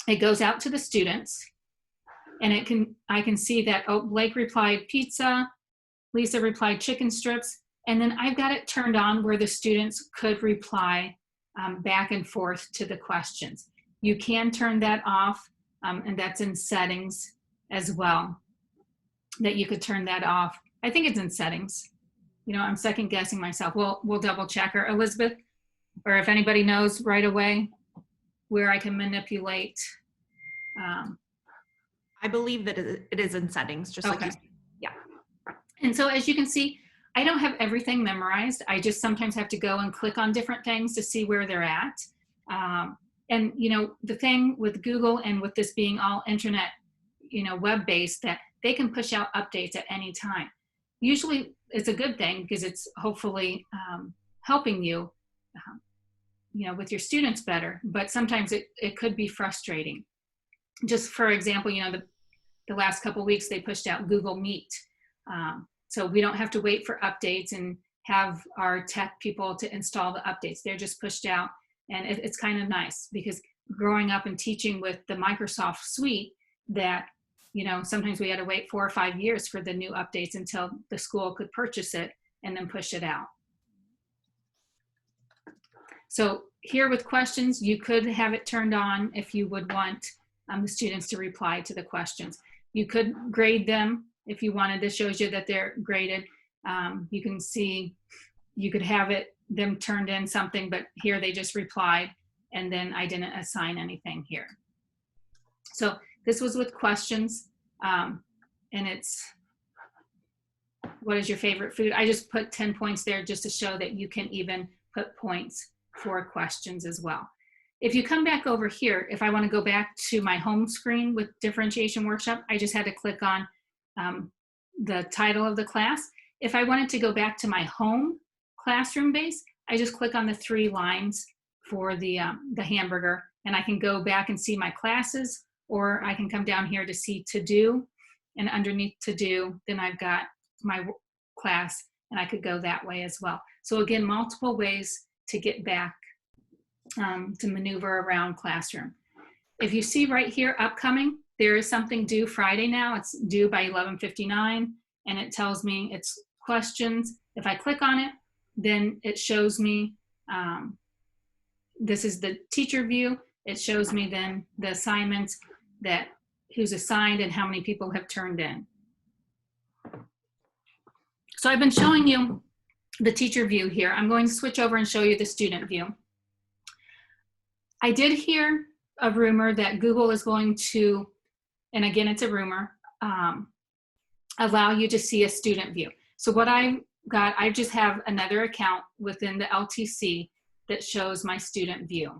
it goes out to the students and I can see that, oh, Blake replied pizza, Lisa replied chicken strips, and then I've got it turned on where the students could reply back and forth to the questions. You can turn that off, and that's in settings as well, that you could turn that off. I think it's in settings. You know, I'm second guessing myself. We'll double check, or Elizabeth, or if anybody knows right away where I can manipulate. I believe that it is in settings, just like you said. Yeah. And so as you can see, I don't have everything memorized. I just sometimes have to go and click on different things to see where they're at. And, you know, the thing with Google and with this being all internet, you know, web-based, that they can push out updates at any time. Usually it's a good thing because it's hopefully helping you, with your students better, but sometimes it could be frustrating. Just for example, the last couple of weeks they pushed out Google Meet. So we don't have to wait for updates and have our tech people to install the updates. They're just pushed out, and it's kind of nice because growing up and teaching with the Microsoft suite, that sometimes we had to wait 4 or 5 years for the new updates until the school could purchase it and then push it out. So here with questions, you could have it turned on if you would want the students to reply to the questions. You could grade them if you wanted. This shows you that they're graded. You can see, you could have them turned in something, but here they just replied, and then I didn't assign anything here. So this was with questions, and it's, what is your favorite food? I just put 10 points there just to show that you can even put points for questions as well. If you come back over here, if I want to go back to my home screen with differentiation workshop, I just had to click on the title of the class. If I wanted to go back to my home classroom base, I just click on the 3 lines for the hamburger, and I can go back and see my classes, or I can come down here to see to do, and underneath to do, then I've got my class, and I could go that way as well. So again, multiple ways to get back to maneuver around Classroom. If you see right here, upcoming, there is something due Friday now. It's due by 11:59, and it tells me it's questions. If I click on it, then it shows me, this is the teacher view. It shows me then the assignments, that who's assigned and how many people have turned in. So I've been showing you the teacher view here. I'm going to switch over and show you the student view. I did hear a rumor that Google is going to, and again, it's a rumor, allow you to see a student view. So what I got, I just have another account within the LTC that shows my student view.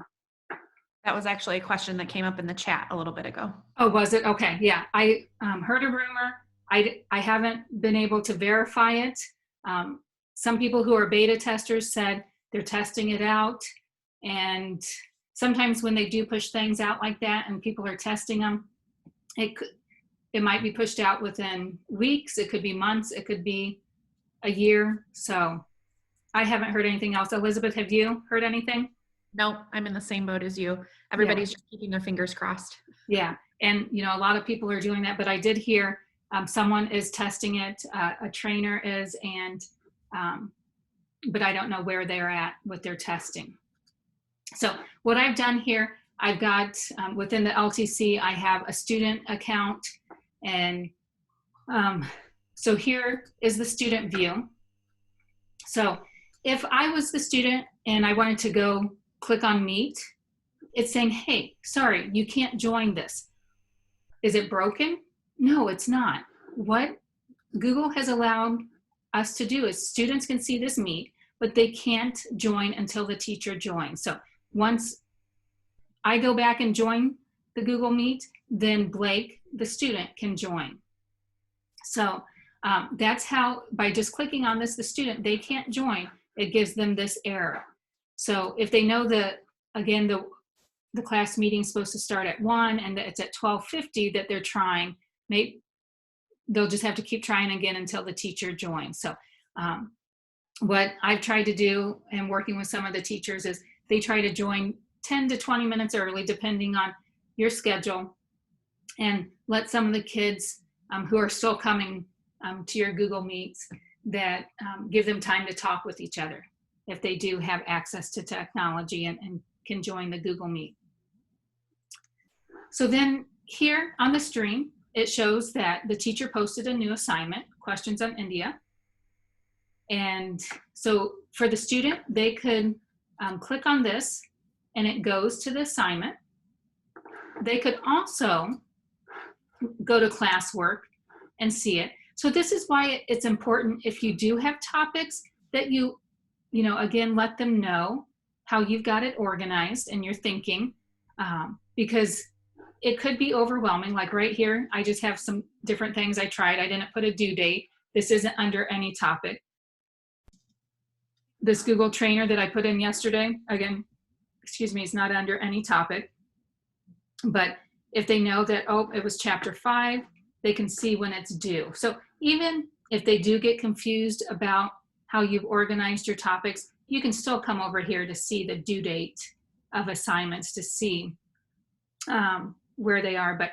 That was actually a question that came up in the chat a little bit ago. Oh, was it? Okay, yeah. I heard a rumor. I haven't been able to verify it. Some people who are beta testers said they're testing it out, and sometimes when they do push things out like that and people are testing them, it might be pushed out within weeks, it could be months, it could be a year. So I haven't heard anything else. Elizabeth, have you heard anything? No, I'm in the same boat as you. Everybody's just keeping their fingers crossed. Yeah, and a lot of people are doing that, but I did hear someone is testing it, a trainer is, and but I don't know where they're at with their testing. So what I've done here, I've got within the LTC, I have a student account, and so here is the student view. So if I was the student and I wanted to go click on Meet, it's saying, hey, sorry, you can't join this. Is it broken? No, it's not. What Google has allowed us to do is students can see this Meet, but they can't join until the teacher joins. So once I go back and join the Google Meet, then Blake, the student, can join. So that's how, by just clicking on this, the student, they can't join. It gives them this error. So if they know that, again, the class meeting is supposed to start at 1 and that it's at 12:50 that they're trying, they'll just have to keep trying again until the teacher joins. So what I've tried to do, and working with some of the teachers, is they try to join 10 to 20 minutes early, depending on your schedule, and let some of the kids who are still coming to your Google Meets, that give them time to talk with each other if they do have access to technology and can join the Google Meet. So then here on the stream, it shows that the teacher posted a new assignment, questions on India. And so for the student, they could click on this and it goes to the assignment. They could also go to Classwork and see it. So this is why it's important, if you do have topics, that you again, let them know how you've got it organized and you're thinking, because it could be overwhelming. Like right here, I just have some different things I tried. I didn't put a due date. This isn't under any topic. This Google Trainer that I put in yesterday, again, excuse me, is not under any topic. But if they know that, oh, it was chapter 5, they can see when it's due. So even if they do get confused about how you've organized your topics, you can still come over here to see the due date of assignments to see where they are. But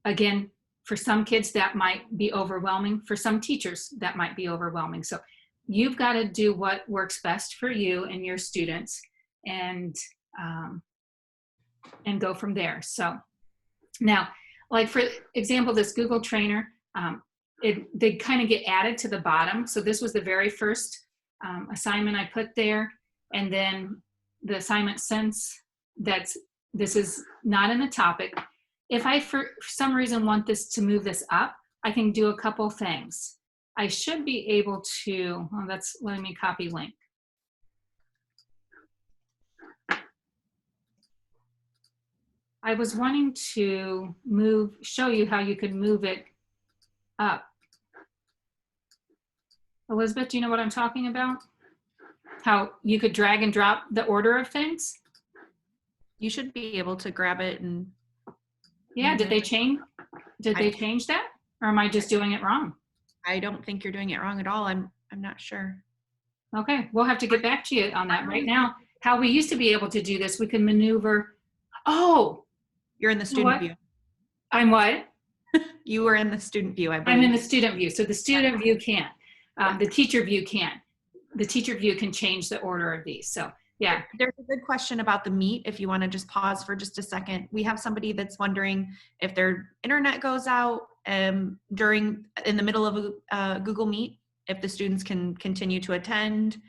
again, for some kids that might be overwhelming. For some teachers that might be overwhelming. So you've got to do what works best for you and your students, and go from there. So now, like for example, this Google Trainer, they kind of get added to the bottom. So this was the very first assignment I put there, and then the assignment since this is not in the topic. If I for some reason want this to move this up, I can do a couple things. I should be able to, oh, that's letting me copy link. I was wanting to show you how you could move it up. Elizabeth, do you know what I'm talking about? How you could drag and drop the order of things? You should be able to grab it and. Yeah, did they change that? Or am I just doing it wrong? I don't think you're doing it wrong at all. I'm not sure. Okay, we'll have to get back to you on that. Right now, how we used to be able to do this, we can maneuver. Oh, you're in the student view. I'm what? You were in the student view, I believe. I'm in the student view. So the student view can't. The teacher view can't. The teacher view can change the order of these. So yeah. There's a good question about the Meet. If you want to just pause for just a second. We have somebody that's wondering if their internet goes out in the middle of a Google Meet, if the students can continue to attend.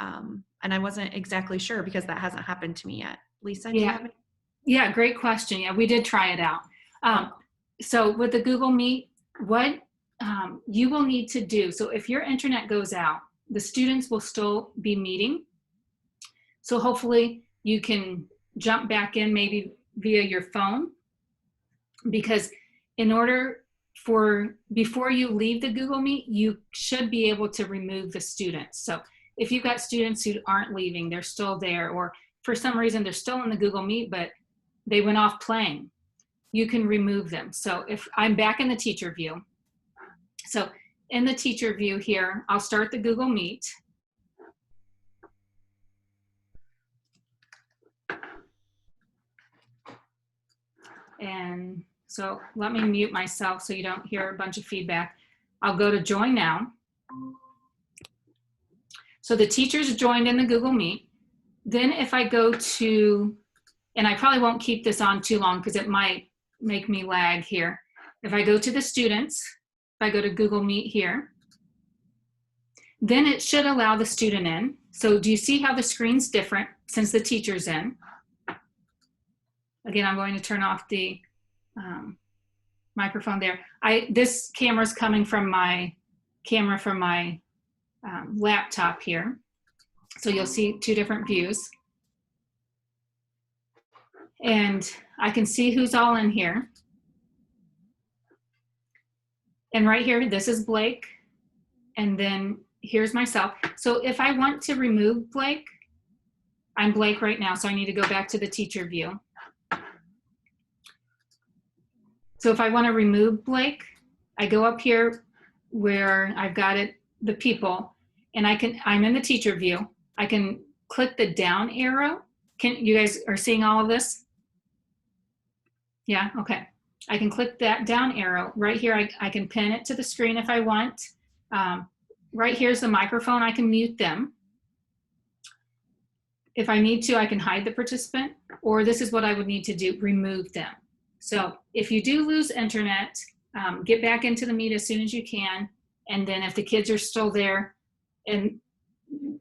And I wasn't exactly sure because that hasn't happened to me yet. Lisa, do you have any? Yeah, great question. Yeah, we did try it out. So with the Google Meet, what you will need to do, so if your internet goes out, the students will still be meeting. So hopefully you can jump back in maybe via your phone, because in order before you leave the Google Meet, you should be able to remove the students. So if you've got students who aren't leaving, they're still there, or for some reason they're still in the Google Meet, but they went off playing, you can remove them. So if I'm back in the teacher view, so in the teacher view here, I'll start the Google Meet. And so let me mute myself so you don't hear a bunch of feedback. I'll go to join now. So the teachers joined in the Google Meet. Then if I go to, and I probably won't keep this on too long because it might make me lag here. If I go to the students, if I go to Google Meet here, then it should allow the student in. So do you see how the screen's different since the teacher's in? Again, I'm going to turn off the microphone there. This camera's coming from my camera from my laptop here. So you'll see two different views. And I can see who's all in here. And right here, this is Blake. And then here's myself. So if I want to remove Blake, I'm Blake right now, so I need to go back to the teacher view. So if I want to remove Blake, I go up here where I've got it, the people, and I'm in the teacher view. I can click the down arrow. You guys are seeing all of this? Yeah, okay. I can click that down arrow. Right here, I can pin it to the screen if I want. Right here's the microphone. I can mute them. If I need to, I can hide the participant, or this is what I would need to do, remove them. So if you do lose internet, get back into the Meet as soon as you can. And then if the kids are still there, and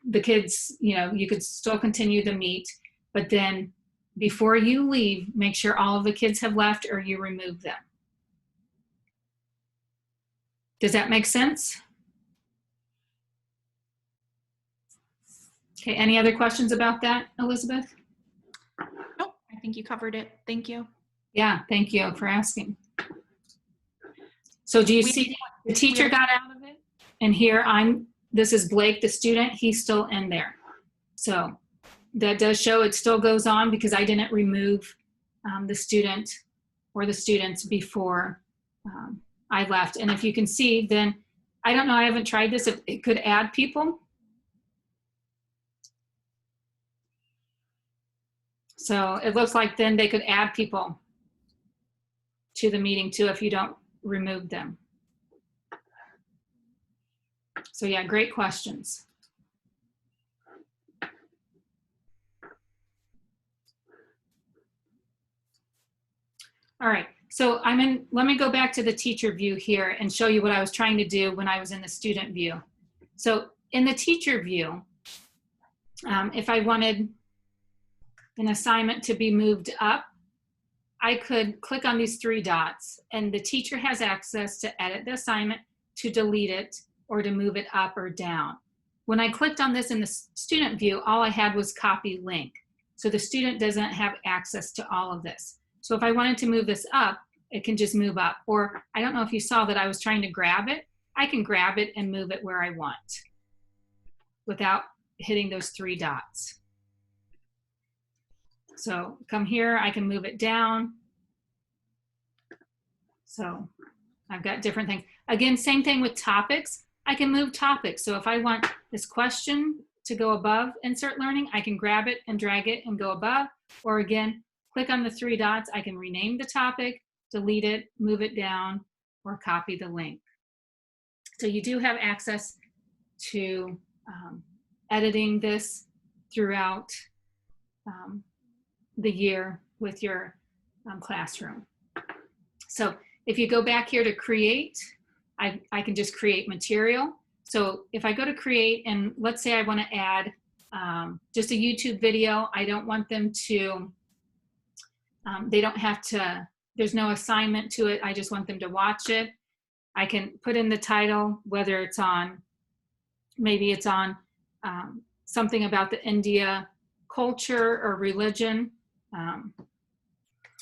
the kids, you could still continue the Meet, but then before you leave, make sure all of the kids have left or you remove them. Does that make sense? Okay, any other questions about that, Elizabeth? Nope, I think you covered it. Thank you. Yeah, thank you for asking. So do you see the teacher got out of it? And here this is Blake, the student, he's still in there. So that does show it still goes on because I didn't remove the student or the students before I left. And if you can see, then, I don't know, I haven't tried this, if it could add people. So it looks like then they could add people to the meeting too if you don't remove them. So yeah, great questions. All right, so let me go back to the teacher view here and show you what I was trying to do when I was in the student view. So in the teacher view, if I wanted an assignment to be moved up, I could click on these 3 dots and the teacher has access to edit the assignment, to delete it, or to move it up or down. When I clicked on this in the student view, all I had was copy link. So the student doesn't have access to all of this. So if I wanted to move this up, it can just move up. Or I don't know if you saw that I was trying to grab it. I can grab it and move it where I want without hitting those 3 dots. So come here, I can move it down. So I've got different things. Again, same thing with topics. I can move topics. So if I want this question to go above insert learning, I can grab it and drag it and go above. Or again, click on the 3 dots. I can rename the topic, delete it, move it down, or copy the link. So you do have access to editing this throughout the year with your classroom. So if you go back here to create, I can just create material. So if I go to create, and let's say I want to add just a YouTube video, I don't want them to, they don't have to, there's no assignment to it, I just want them to watch it. I can put in the title, whether it's on, maybe it's on something about the India culture or religion.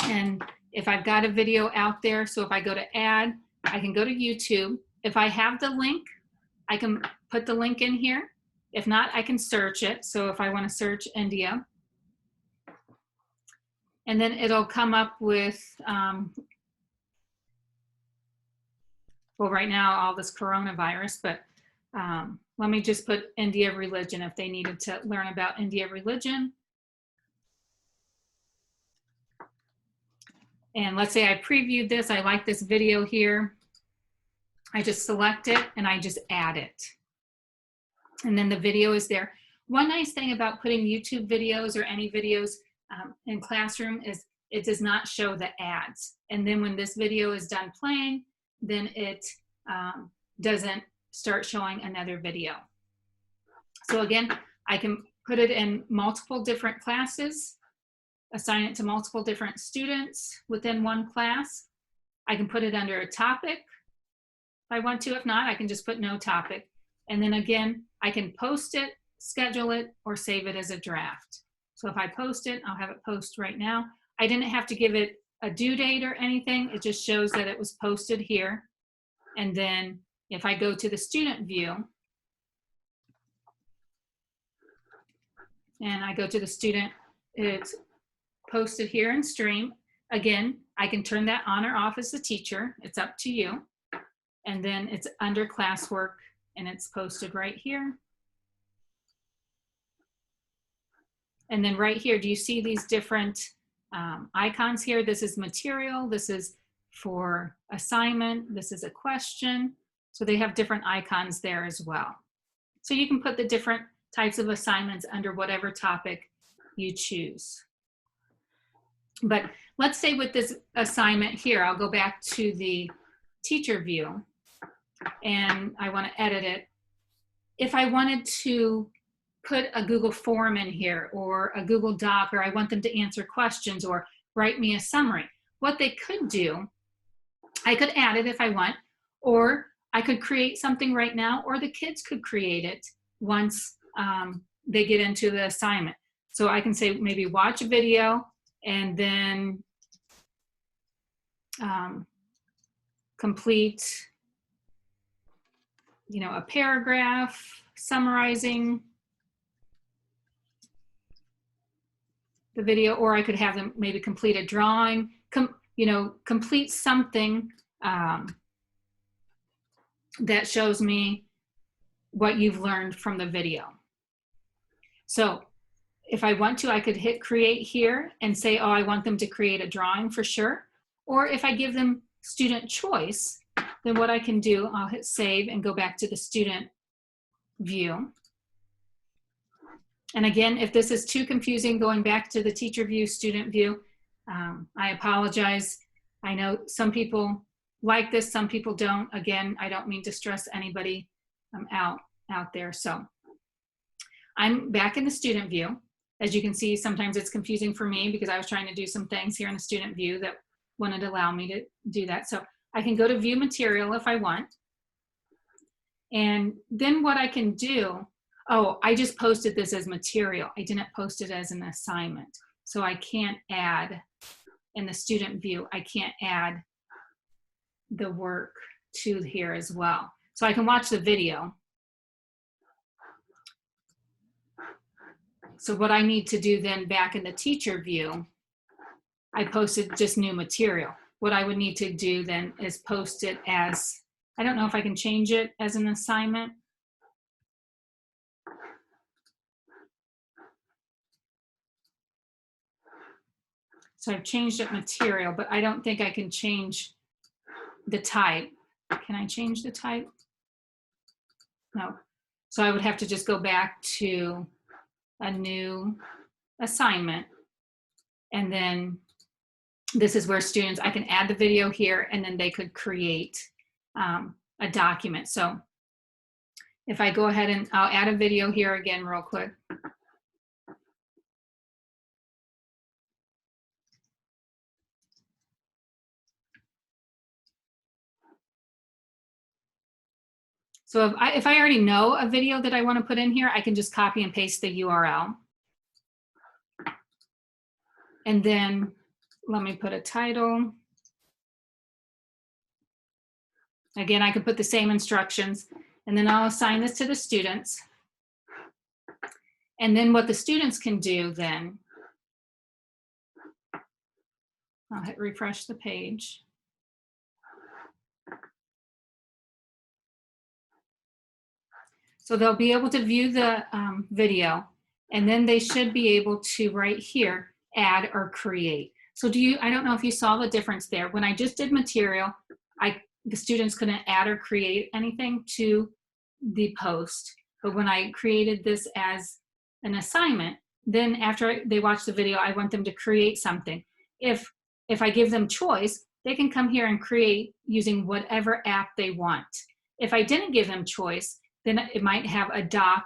And if I've got a video out there, so if I go to add, I can go to YouTube. If I have the link, I can put the link in here. If not, I can search it. So if I want to search India, and then it'll come up with, well, right now, all this coronavirus, but let me just put India religion if they needed to learn about India religion. And let's say I previewed this, I like this video here. I just select it and I just add it. And then the video is there. One nice thing about putting YouTube videos or any videos in Classroom is it does not show the ads. And then when this video is done playing, then it doesn't start showing another video. So again, I can put it in multiple different classes, assign it to multiple different students within one class. I can put it under a topic if I want to. If not, I can just put no topic. And then again, I can post it, schedule it, or save it as a draft. So if I post it, I'll have it post right now. I didn't have to give it a due date or anything. It just shows that it was posted here. And then if I go to the student view, and I go to the student, it's posted here in stream. Again, I can turn that on or off as a teacher. It's up to you. And then it's under classwork and it's posted right here. And then right here, do you see these different icons here? This is material, this is for assignment, this is a question. So they have different icons there as well. So you can put the different types of assignments under whatever topic you choose. But let's say with this assignment here, I'll go back to the teacher view and I want to edit it. If I wanted to put a Google form in here or a Google Doc, or I want them to answer questions or write me a summary, what they could do, I could add it if I want, or I could create something right now, or the kids could create it once they get into the assignment. So I can say maybe watch a video and then complete, a paragraph summarizing the video, or I could have them maybe complete a drawing, complete something that shows me what you've learned from the video. So if I want to, I could hit create here and say, oh, I want them to create a drawing for sure. Or if I give them student choice, then what I can do, I'll hit save and go back to the student view. And again, if this is too confusing, going back to the teacher view, student view, I apologize. I know some people like this, some people don't. Again, I don't mean to stress anybody out there. So I'm back in the student view. As you can see, sometimes it's confusing for me because I was trying to do some things here in the student view that wouldn't allow me to do that. So I can go to view material if I want. And then what I can do, oh, I just posted this as material. I didn't post it as an assignment. So I can't add, in the student view, I can't add the work to here as well. So I can watch the video. So what I need to do then back in the teacher view, I posted just new material. What I would need to do then is post it as, I don't know if I can change it as an assignment. So I've changed it material, but I don't think I can change the type. Can I change the type? No. So I would have to just go back to a new assignment. And then this is where students, I can add the video here and then they could create a document. So if I go ahead and I'll add a video here again real quick. So if I already know a video that I want to put in here, I can just copy and paste the URL. And then let me put a title. Again, I could put the same instructions, and then I'll assign this to the students. And then what the students can do then, I'll hit refresh the page. So they'll be able to view the video, and then they should be able to right here add or create. So I don't know if you saw the difference there. When I just did material, the students couldn't add or create anything to the post. But when I created this as an assignment, then after they watch the video, I want them to create something. If I give them choice, they can come here and create using whatever app they want. If I didn't give them choice, then it might have a doc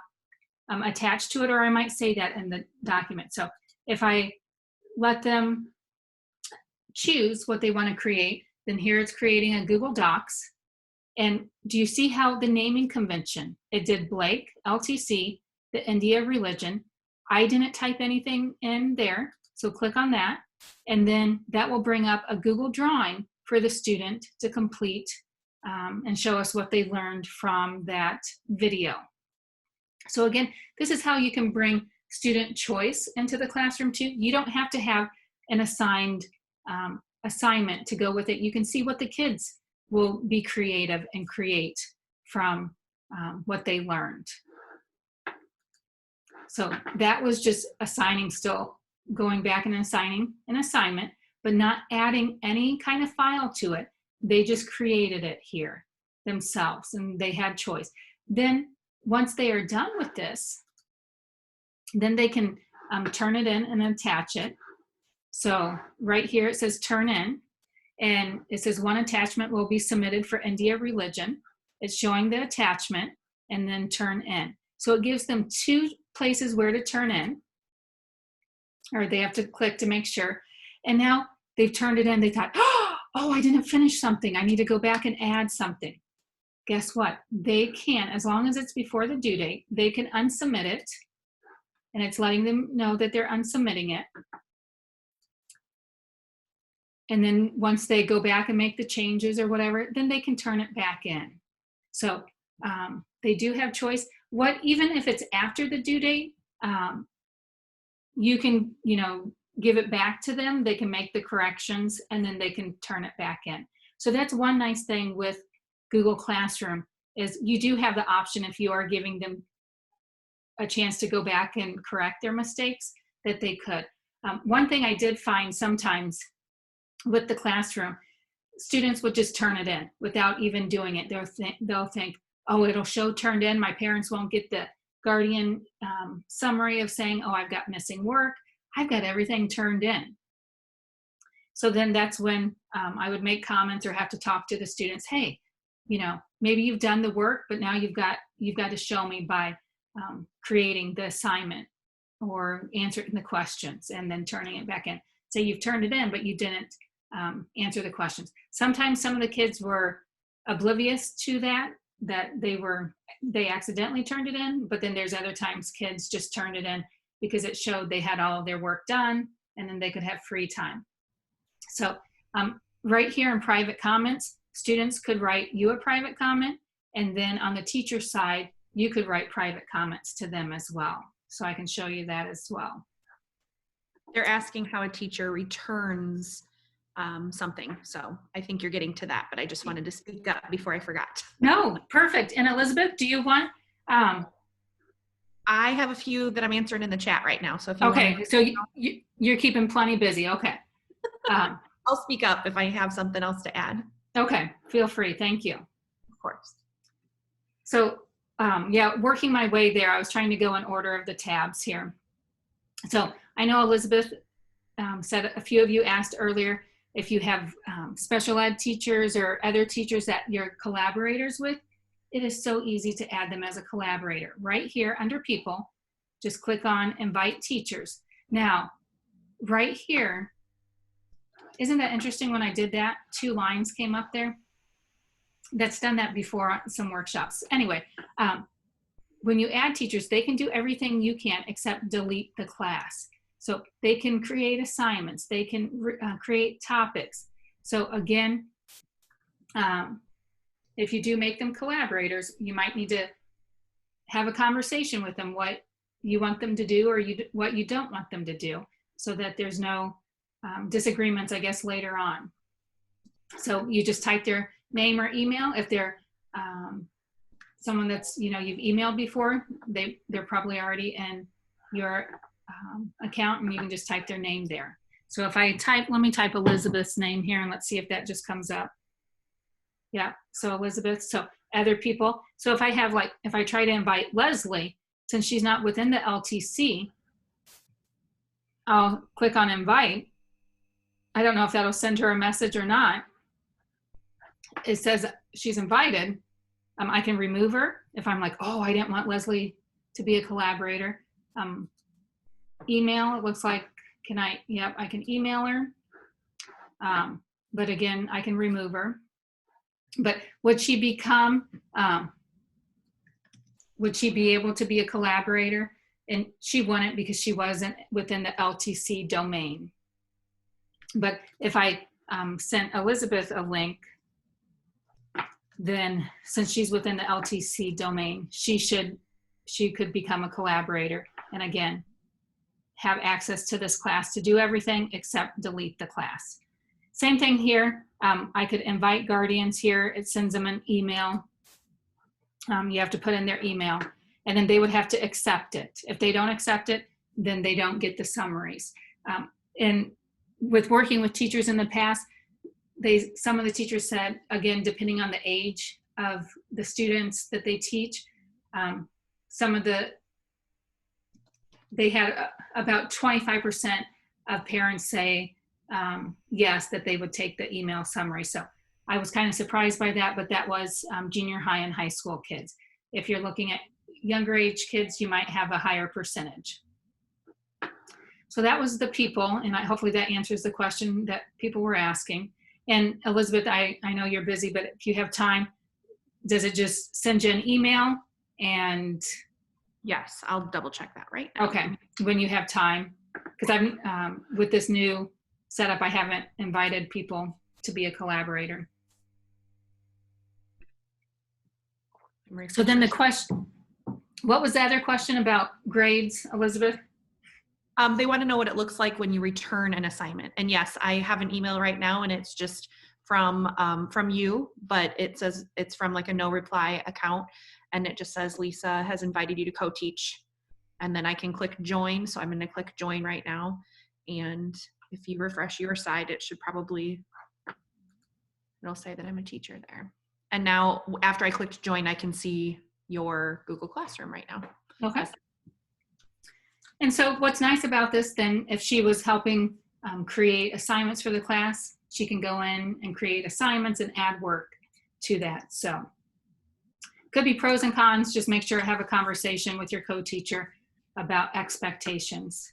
attached to it, or I might say that in the document. So if I let them choose what they want to create, then here it's creating a Google Docs. And do you see how the naming convention, it did Blake, LTC, the India religion. I didn't type anything in there, so click on that. And then that will bring up a Google drawing for the student to complete and show us what they learned from that video. So again, this is how you can bring student choice into the classroom too. You don't have to have an assigned assignment to go with it. You can see what the kids will be creative and create from what they learned. So that was just assigning, still going back and assigning an assignment, but not adding any kind of file to it. They just created it here themselves and they had choice. Then once they are done with this, then they can turn it in and attach it. So right here it says turn in, and it says one attachment will be submitted for India religion. It's showing the attachment and then turn in. So it gives them two places where to turn in, or they have to click to make sure. And now they've turned it in. They thought, oh, I didn't finish something. I need to go back and add something. Guess what? They can, as long as it's before the due date, they can unsubmit it. And it's letting them know that they're unsubmitting it. And then once they go back and make the changes or whatever, then they can turn it back in. So they do have choice. Even if it's after the due date, you can, give it back to them. They can make the corrections and then they can turn it back in. So that's one nice thing with Google Classroom is you do have the option, if you are giving them a chance to go back and correct their mistakes, that they could. One thing I did find sometimes with the classroom, students would just turn it in without even doing it. They'll think, oh, it'll show turned in. My parents won't get the Guardian summary of saying, oh, I've got missing work. I've got everything turned in. So then that's when I would make comments or have to talk to the students. Hey, maybe you've done the work, but now you've got to show me by creating the assignment or answering the questions and then turning it back in. Say you've turned it in, but you didn't answer the questions. Sometimes some of the kids were oblivious to that they accidentally turned it in, but then there's other times kids just turned it in because it showed they had all of their work done and then they could have free time. So right here in private comments, students could write you a private comment, and then on the teacher side, you could write private comments to them as well. So I can show you that as well. They're asking how a teacher returns something. So I think you're getting to that, but I just wanted to speak up before I forgot. No, perfect. And Elizabeth, do you want? I have a few that I'm answering in the chat right now. So if you okay, want so you're keeping plenty busy. Okay. I'll speak up if I have something else to add. Okay, feel free. Thank you. Of course. So yeah, working my way there, I was trying to go in order of the tabs here. So I know Elizabeth said, a few of you asked earlier if you have special ed teachers or other teachers that you're collaborators with. It is so easy to add them as a collaborator. Right here under people, just click on invite teachers. Now, right here, isn't that interesting when I did that? 2 lines came up there. That's done that before on some workshops. Anyway, when you add teachers, they can do everything you can except delete the class. So they can create assignments, they can create topics. So again, if you do make them collaborators, you might need to have a conversation with them, what you want them to do or what you don't want them to do, so that there's no disagreements, I guess, later on. So you just type their name or email. If they're someone that's, you've emailed before, they're probably already in your account, and you can just type their name there. So if I let me type Elizabeth's name here and let's see if that just comes up. Yeah, so Elizabeth, so other people. So if I try to invite Leslie, since she's not within the LTC, I'll click on invite. I don't know if that'll send her a message or not. It says she's invited. I can remove her if I'm like, oh, I didn't want Leslie to be a collaborator. Email, it looks like, I can email her. But again, I can remove her. But would she be able to be a collaborator? And she wouldn't, because she wasn't within the LTC domain. But if I sent Elizabeth a link, then since she's within the LTC domain, she could become a collaborator. And again, have access to this class to do everything except delete the class. Same thing here. I could invite guardians here. It sends them an email. You have to put in their email, and then they would have to accept it. If they don't accept it, then they don't get the summaries. And with working with teachers in the past, some of the teachers said, again, depending on the age of the students that they teach, they had about 25% of parents say yes, that they would take the email summary. So I was kind of surprised by that, but that was junior high and high school kids. If you're looking at younger age kids, you might have a higher percentage. So that was the people, and hopefully that answers the question that people were asking. And Elizabeth, I know you're busy, but if you have time, does it just send you an email? And yes, I'll double check that right now. Okay, when you have time, because I'm with this new set up. I haven't invited people to be a collaborator. So then the question, what was the other question about grades, Elizabeth? They want to know what it looks like when you return an assignment. And yes, I have an email right now, and it's just from you, but it says it's from like a no reply account, and it just says Lisa has invited you to co-teach, and then I can click join. So I'm going to click join right now, and if you refresh your side, it should probably, it'll say that I'm a teacher there. And now after I clicked join, I can see your Google Classroom right now. Okay. And so what's nice about this then, if she was helping create assignments for the class, she can go in and create assignments and add work to that. So could be pros and cons. Just make sure to have a conversation with your co-teacher about expectations.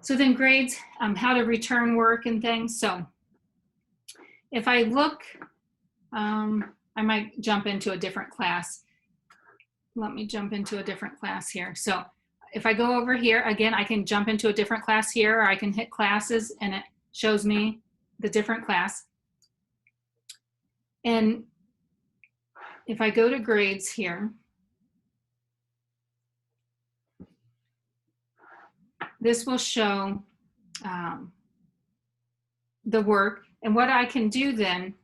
So then grades, how to return work and things. So if I look, I might jump into a different class. Let me jump into a different class here. So if I go over here, again, I can jump into a different class here, or I can hit classes and it shows me the different class. And if I go to grades here, this will show the work. And what I can do then,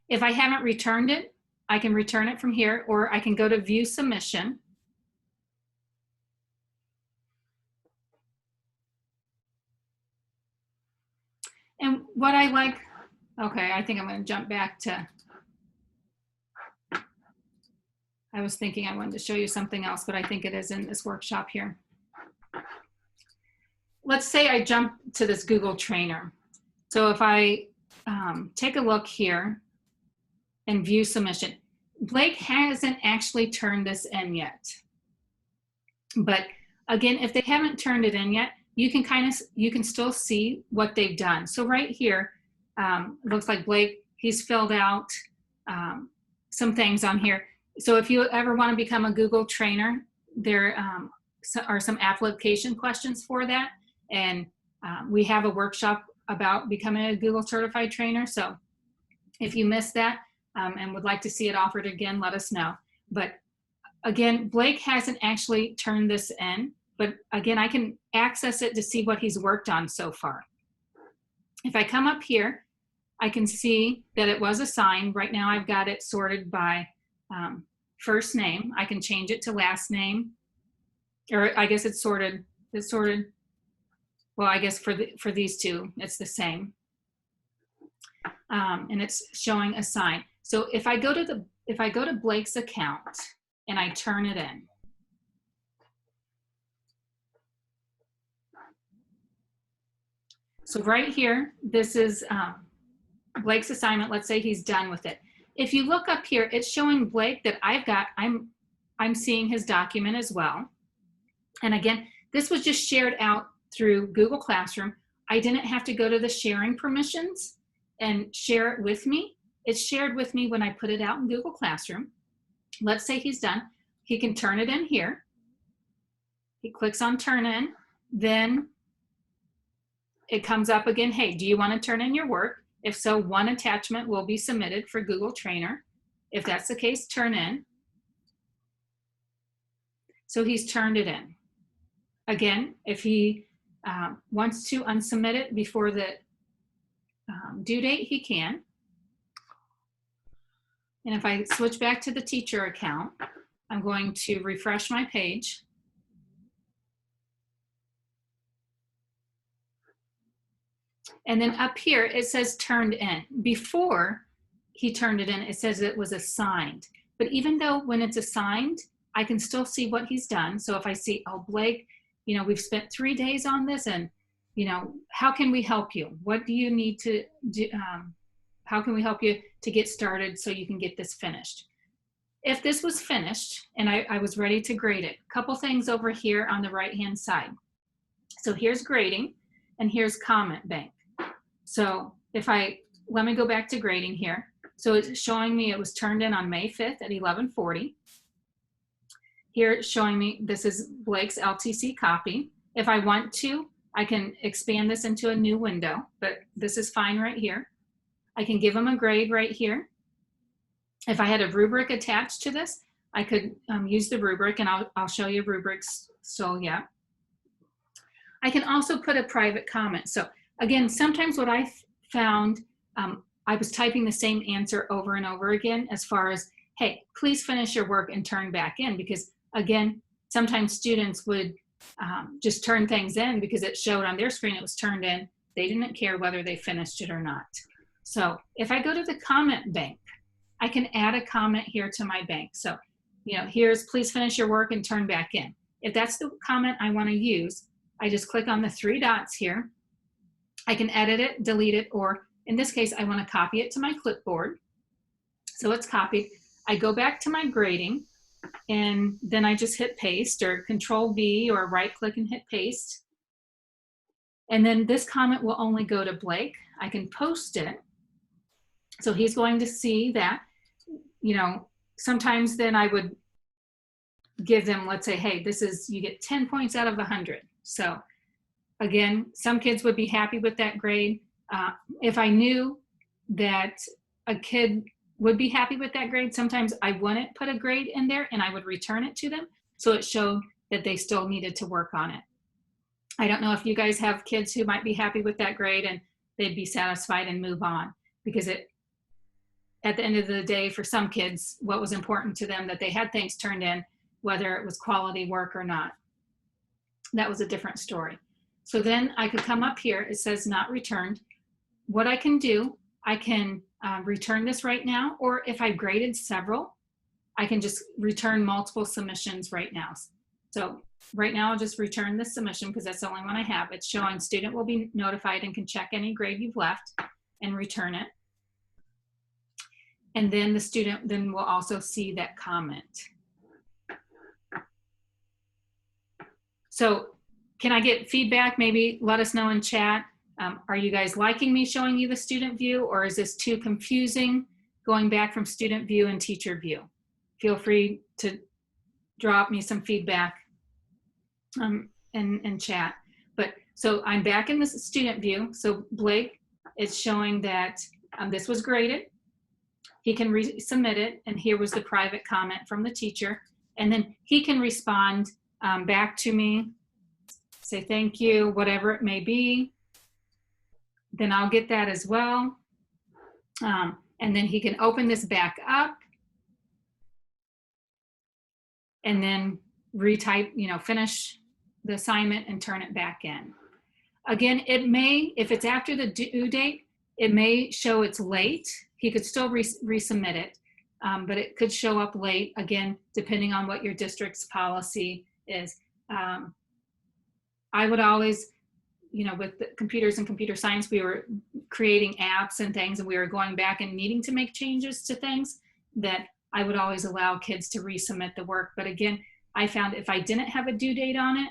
if I haven't returned it, I can return it from here, or I can go to view submission. And what I like, okay, I think I'm going to jump back to, I was thinking I wanted to show you something else, but I think it is in this workshop here. Let's say I jump to this Google Trainer. So if I take a look here and view submission, Blake hasn't actually turned this in yet. But again, if they haven't turned it in yet, you can still see what they've done. So right here, looks like Blake, he's filled out some things on here. So if you ever want to become a Google trainer, there are some application questions for that. And we have a workshop about becoming a Google certified trainer. So if you missed that and would like to see it offered again, let us know. But again, Blake hasn't actually turned this in, but again, I can access it to see what he's worked on so far. If I come up here, I can see that it was assigned. Right now I've got it sorted by first name. I can change it to last name, or I guess it's sorted, well, I guess for these two, it's the same. And it's showing assigned. So if I go to Blake's account and I turn it in, so right here, this is Blake's assignment. Let's say he's done with it. If you look up here, it's showing Blake that I'm seeing his document as well. And again, this was just shared out through Google Classroom. I didn't have to go to the sharing permissions and share it with me. It's shared with me when I put it out in Google Classroom. Let's say he's done. He can turn it in here. He clicks on turn in. Then it comes up again, hey, do you want to turn in your work? If so, one attachment will be submitted for Google Trainer. If that's the case, turn in. So he's turned it in. Again, if he wants to unsubmit it before the due date, he can. And if I switch back to the teacher account, I'm going to refresh my page. And then up here, it says turned in. Before he turned it in, it says it was assigned. But even though when it's assigned, I can still see what he's done. So if I see, oh, Blake, you know, we've spent 3 days on this, and, you know, how can we help you? What do you need to do? How can we help you to get started so you can get this finished? If this was finished and I was ready to grade it, a couple things over here on the right-hand side. So here's grading and here's comment bank. So if let me go back to grading here. So it's showing me it was turned in on May 5th at 11:40. Here it's showing me this is Blake's LTC copy. If I want to, I can expand this into a new window, but this is fine right here. I can give them a grade right here. If I had a rubric attached to this, I could use the rubric, and I'll show you rubrics still yet. I can also put a private comment. So again, sometimes what I found, I was typing the same answer over and over again as far as, hey, please finish your work and turn back in, because again, sometimes students would just turn things in because it showed on their screen it was turned in. They didn't care whether they finished it or not. So if I go to the comment bank, I can add a comment here to my bank. So, here's please finish your work and turn back in. If that's the comment I want to use, I just click on the 3 dots here. I can edit it, delete it, or in this case, I want to copy it to my clipboard. So it's copied. I go back to my grading, and then I just hit paste, or Control V, or right click and hit paste. And then this comment will only go to Blake. I can post it. So he's going to see that, sometimes then I would give them, let's say, hey, you get 10 points out of 100. So again, some kids would be happy with that grade. If I knew that a kid would be happy with that grade, sometimes I wouldn't put a grade in there and I would return it to them. So it showed that they still needed to work on it. I don't know if you guys have kids who might be happy with that grade and they'd be satisfied and move on, because at the end of the day, for some kids, what was important to them, that they had things turned in, whether it was quality work or not. That was a different story. So then I could come up here, it says not returned. What I can do, I can return this right now, or if I've graded several, I can just return multiple submissions right now. So right now I'll just return this submission because that's the only one I have. It's showing student will be notified and can check any grade you've left and return it. And then the student then will also see that comment. So can I get feedback? Maybe let us know in chat. Are you guys liking me showing you the student view, or is this too confusing going back from student view and teacher view? Feel free to drop me some feedback in chat. But so I'm back in the student view. So Blake is showing that this was graded. He can resubmit it, and here was the private comment from the teacher. And then he can respond back to me, say thank you, whatever it may be. Then I'll get that as well. And then he can open this back up and then retype, finish the assignment and turn it back in. Again, it may, if it's after the due date, it may show it's late. He could still resubmit it, but it could show up late, again, depending on what your district's policy is. I would always, with the computers and computer science, we were creating apps and things, and we were going back and needing to make changes to things, that I would always allow kids to resubmit the work. But again, I found if I didn't have a due date on it,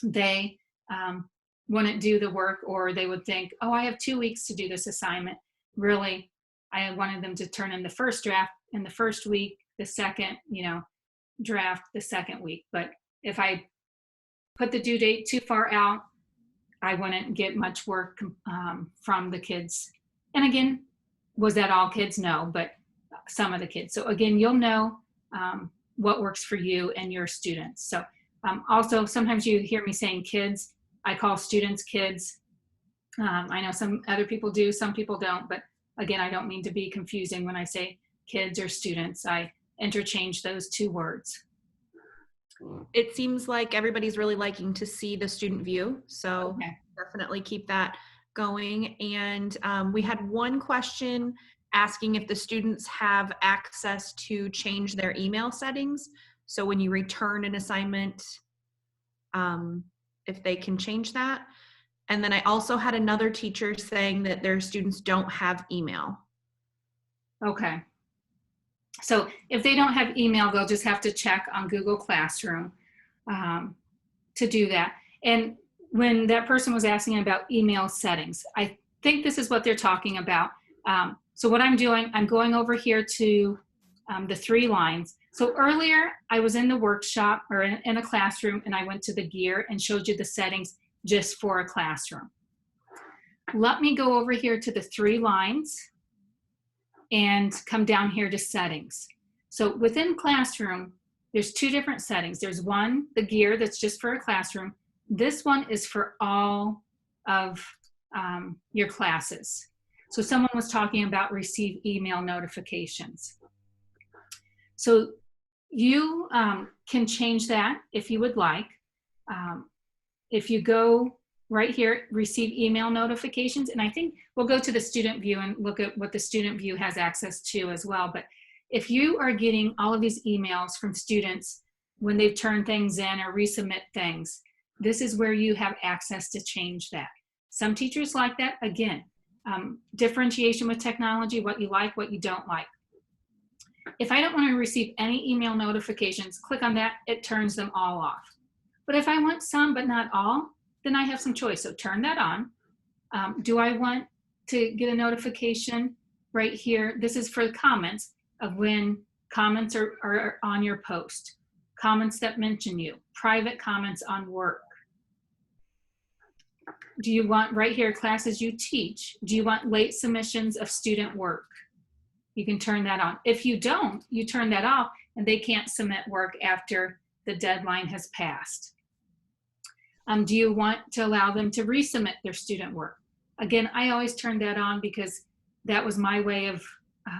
they wouldn't do the work, or they would think, oh, I have 2 weeks to do this assignment. Really, I wanted them to turn in the first draft in the first week, the second, draft the second week. But if I put the due date too far out, I wouldn't get much work from the kids. And again, was that all kids? No, but some of the kids. So again, you'll know what works for you and your students. So also, sometimes you hear me saying kids. I call students kids. I know some other people do, some people don't, but again, I don't mean to be confusing when I say kids or students. I interchange those two words. It seems like everybody's really liking to see the student view, so Okay. Definitely keep that going. And we had one question asking if the students have access to change their email settings. So when you return an assignment, if they can change that. And then I also had another teacher saying that their students don't have email. Okay. So if they don't have email, they'll just have to check on Google Classroom to do that. And when that person was asking about email settings, I think this is what they're talking about. So what I'm doing, I'm going over here to the 3 lines. So earlier I was in the workshop or in a classroom, and I went to the gear and showed you the settings just for a classroom. Let me go over here to the 3 lines and come down here to settings. So within Classroom, there's 2 different settings. There's one, the gear, that's just for a classroom. This one is for all of your classes. So someone was talking about receive email notifications. So you can change that if you would like. If you go right here, receive email notifications, and I think we'll go to the student view and look at what the student view has access to as well. But if you are getting all of these emails from students when they've turned things in or resubmit things, this is where you have access to change that. Some teachers like that. Again, differentiation with technology, what you like, what you don't like. If I don't want to receive any email notifications, click on that, it turns them all off. But if I want some but not all, then I have some choice. So turn that on. Do I want to get a notification right here? This is for the comments of when comments are on your post, comments that mention you, private comments on work. Do you want right here, classes you teach? Do you want late submissions of student work? You can turn that on. If you don't, you turn that off and they can't submit work after the deadline has passed. Do you want to allow them to resubmit their student work? Again, I always turn that on because that was my way of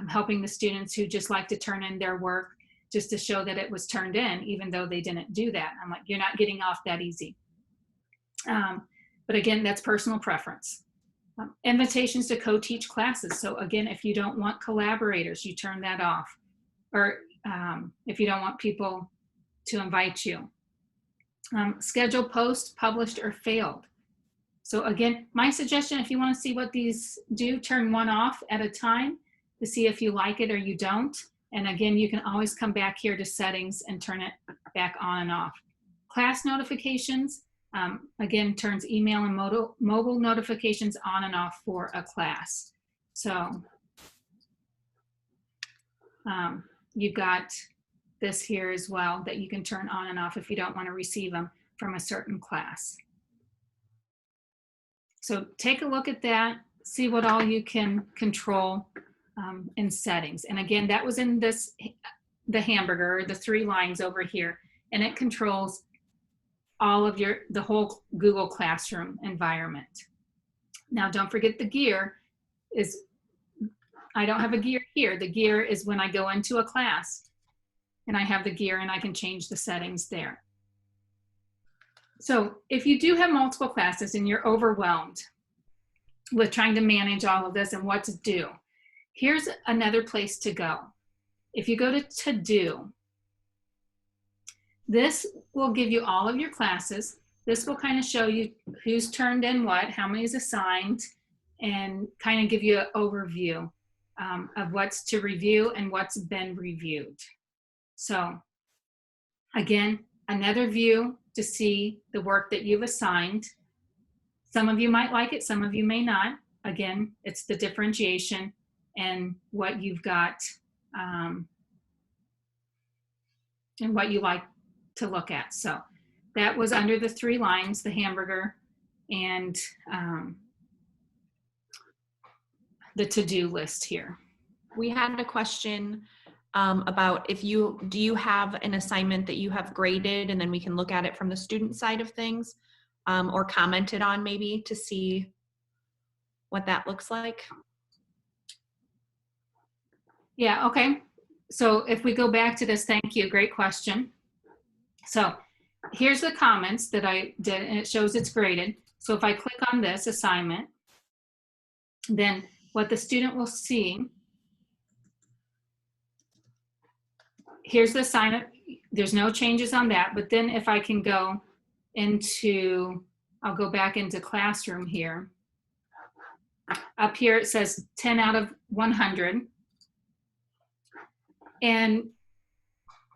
helping the students who just like to turn in their work just to show that it was turned in, even though they didn't do that. I'm like, you're not getting off that easy. But again, that's personal preference. Invitations to co-teach classes. So again, if you don't want collaborators, you turn that off. Or if you don't want people to invite you. Schedule posts published or failed. So again, my suggestion, if you want to see what these do, turn one off at a time to see if you like it or you don't. And again, you can always come back here to settings and turn it back on and off. Class notifications, again, turns email and mobile notifications on and off for a class. So you've got this here as well that you can turn on and off if you don't want to receive them from a certain class. So take a look at that, see what all you can control in settings. And again, that was in this, the hamburger, the 3 lines over here, and it controls all of the whole Google Classroom environment. Now, don't forget the gear is, I don't have a gear here. The gear is when I go into a class and I have the gear and I can change the settings there. So if you do have multiple classes and you're overwhelmed with trying to manage all of this and what to do, here's another place to go. If you go to do, this will give you all of your classes. This will kind of show you who's turned in what, how many is assigned, and kind of give you an overview of what's to review and what's been reviewed. So again, another view to see the work that you've assigned. Some of you might like it, some of you may not. Again, it's the differentiation and what you've got and what you like to look at. So that was under the 3 lines, the hamburger and the to-do list here. We had a question about do you have an assignment that you have graded and then we can look at it from the student side of things or commented on maybe to see what that looks like? Yeah, okay. So if we go back to this, thank you, great question. So here's the comments that I did and it shows it's graded. So if I click on this assignment, then what the student will see, here's the assignment. There's no changes on that, but then if I can go into, I'll go back into Classroom here. Up here it says 10 out of 100. And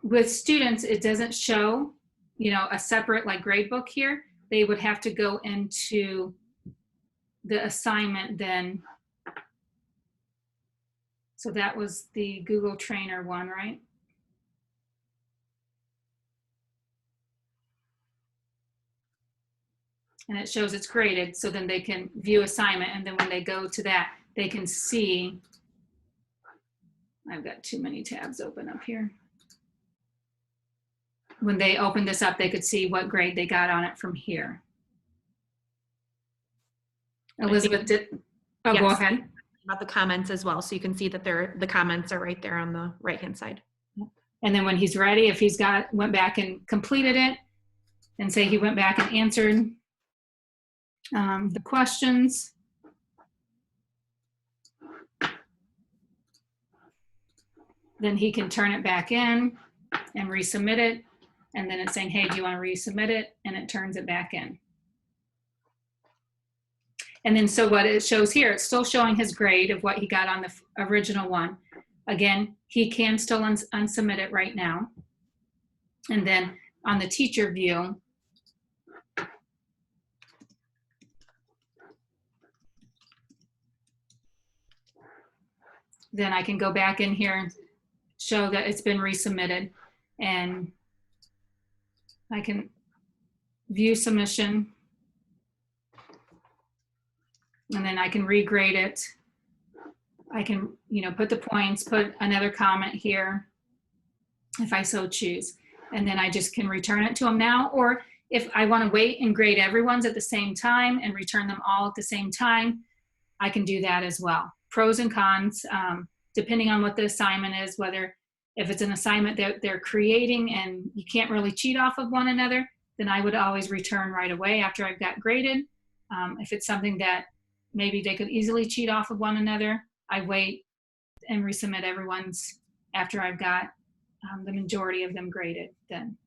with students, it doesn't show, you know, a separate like grade book here. They would have to go into the assignment then. So that was the Google Trainer one, right? and it shows it's graded, so then they can view assignment, and then when they go to that, they can see, I've got too many tabs open up here. When they open this up, they could see what grade they got on it from here. Elizabeth did, oh, yes. Go ahead. About the comments as well, so you can see that the comments are right there on the right-hand side. And then when he's ready, if he's went back and completed it, and say he went back and answered the questions, then he can turn it back in and resubmit it. And then it's saying, hey, do you want to resubmit it? And it turns it back in. And then so what it shows here, it's still showing his grade of what he got on the original one. Again, he can still unsubmit it right now. And then on the teacher view, then I can go back in here and show that it's been resubmitted, and I can view submission, and then I can regrade it. I can, put the points, put another comment here if I so choose, and then I just can return it to them now. Or if I want to wait and grade everyone's at the same time and return them all at the same time, I can do that as well. Pros and cons, depending on what the assignment is, whether if it's an assignment that they're creating and you can't really cheat off of one another, then I would always return right away after I've got graded. If it's something that maybe they could easily cheat off of one another, I wait and resubmit everyone's after I've got the majority of them graded then.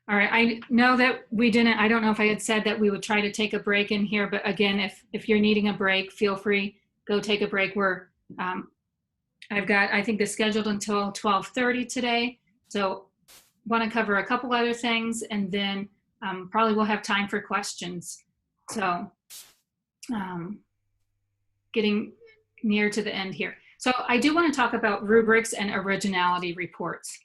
All right, I know that we didn't, I don't know if I had said that we would try to take a break in here, but again, if you're needing a break, feel free, go take a break. I've got, I think, this scheduled until 12:30 today. So want to cover a couple other things, and then probably we'll have time for questions. So getting near to the end here. So I do want to talk about rubrics and originality reports.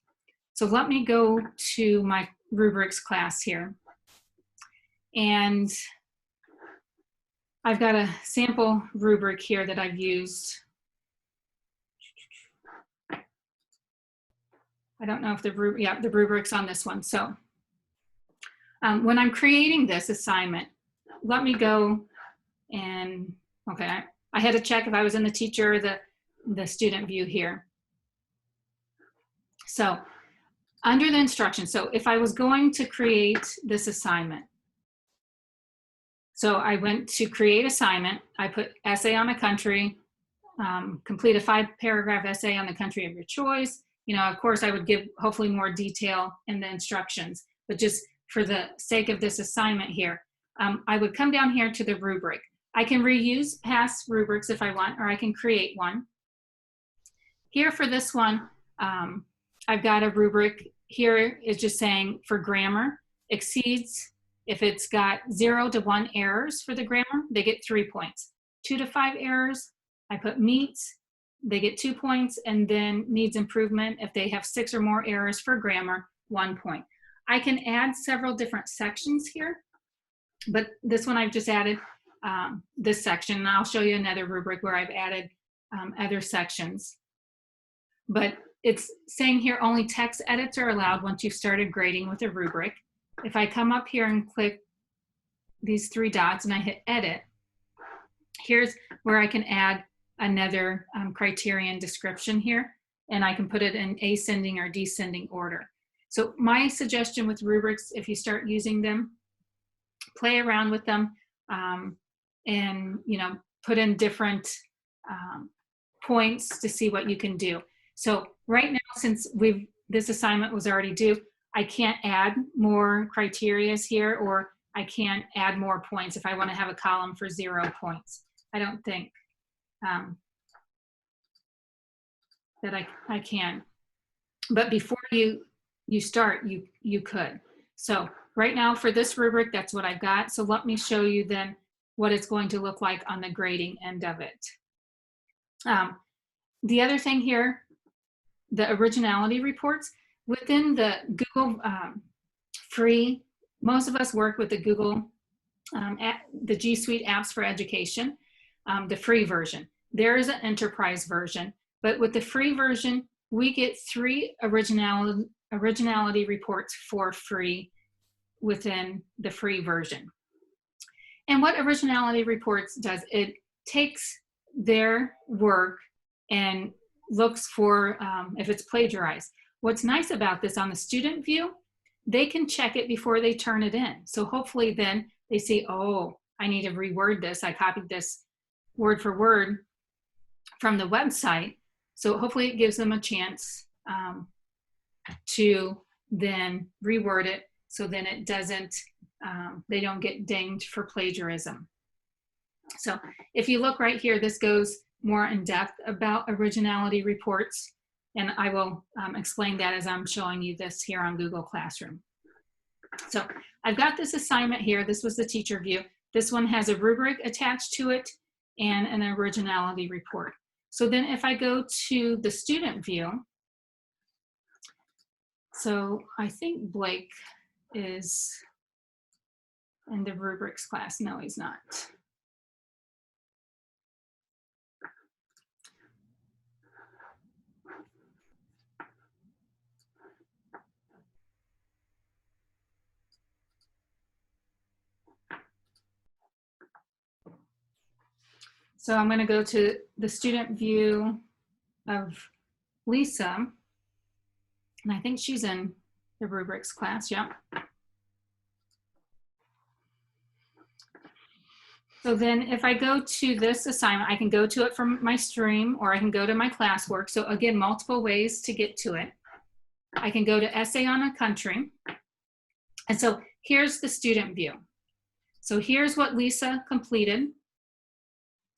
So let me go to my rubrics class here. And I've got a sample rubric here that I've used. I don't know if the rubric's on this one. So when I'm creating this assignment, let me go and, okay, I had to check if I was in the teacher or the student view here. So under the instructions, so if I was going to create this assignment, so I went to create assignment, I put essay on a country, complete a 5-paragraph essay on the country of your choice. Of course, I would give hopefully more detail in the instructions, but just for the sake of this assignment here, I would come down here to the rubric. I can reuse past rubrics if I want, or I can create one. Here for this one, I've got a rubric. Here is just saying for grammar, exceeds, if it's got 0 to 1 errors for the grammar, they get 3 points. 2 to 5 errors, I put meets, they get 2 points, and then needs improvement, if they have 6 or more errors for grammar, 1 point. I can add several different sections here, but this one I've just added this section, and I'll show you another rubric where I've added other sections. But it's saying here only text edits are allowed once you've started grading with a rubric. If I come up here and click these 3 dots and I hit edit, here's where I can add another criterion description here, and I can put it in ascending or descending order. So my suggestion with rubrics, if you start using them, play around with them and put in different points to see what you can do. So right now, since this assignment was already due, I can't add more criterias here, or I can't add more points if I want to have a column for 0 points. I don't think that I can. But before you start, you could. So right now for this rubric, that's what I've got. So let me show you then what it's going to look like on the grading end of it. The other thing here, the originality reports, within the Google free, most of us work with the Google, the G Suite apps for education, the free version. There is an enterprise version, but with the free version, we get 3 originality reports for free within the free version. And what Originality Reports does, it takes their work and looks for if it's plagiarized. What's nice about this on the student view, they can check it before they turn it in. So hopefully then they see, oh, I need to reword this. I copied this word for word from the website. So hopefully it gives them a chance to then reword it so then it doesn't, they don't get dinged for plagiarism. So if you look right here, this goes more in depth about Originality Reports, and I will explain that as I'm showing you this here on Google Classroom. So I've got this assignment here. This was the teacher view. This one has a rubric attached to it and an Originality Report. So then if I go to the student view, so I think Blake is in the rubrics class. No, he's not. So I'm going to go to the student view of Lisa, and I think she's in the rubrics class, yeah. So then if I go to this assignment, I can go to it from my stream or I can go to my classwork. So again, multiple ways to get to it. I can go to Essay on a Country. And so here's the student view. So here's what Lisa completed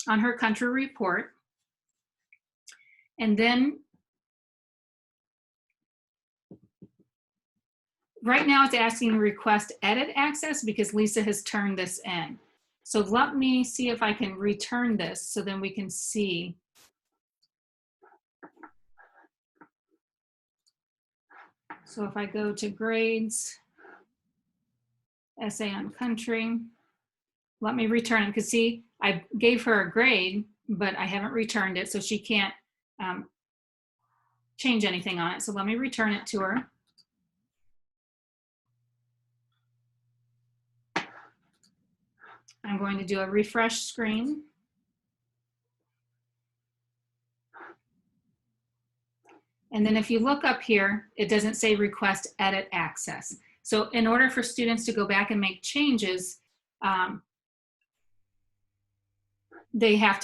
on her country report. And then right now it's asking request edit access because Lisa has turned this in. So let me see if I can return this so then we can see. So if I go to grades, essay on country, let me return it because see, I gave her a grade, but I haven't returned it, so she can't change anything on it. So let me return it to her. I'm going to do a refresh screen. And then if you look up here, it doesn't say request edit access. So in order for students to go back and make changes, you have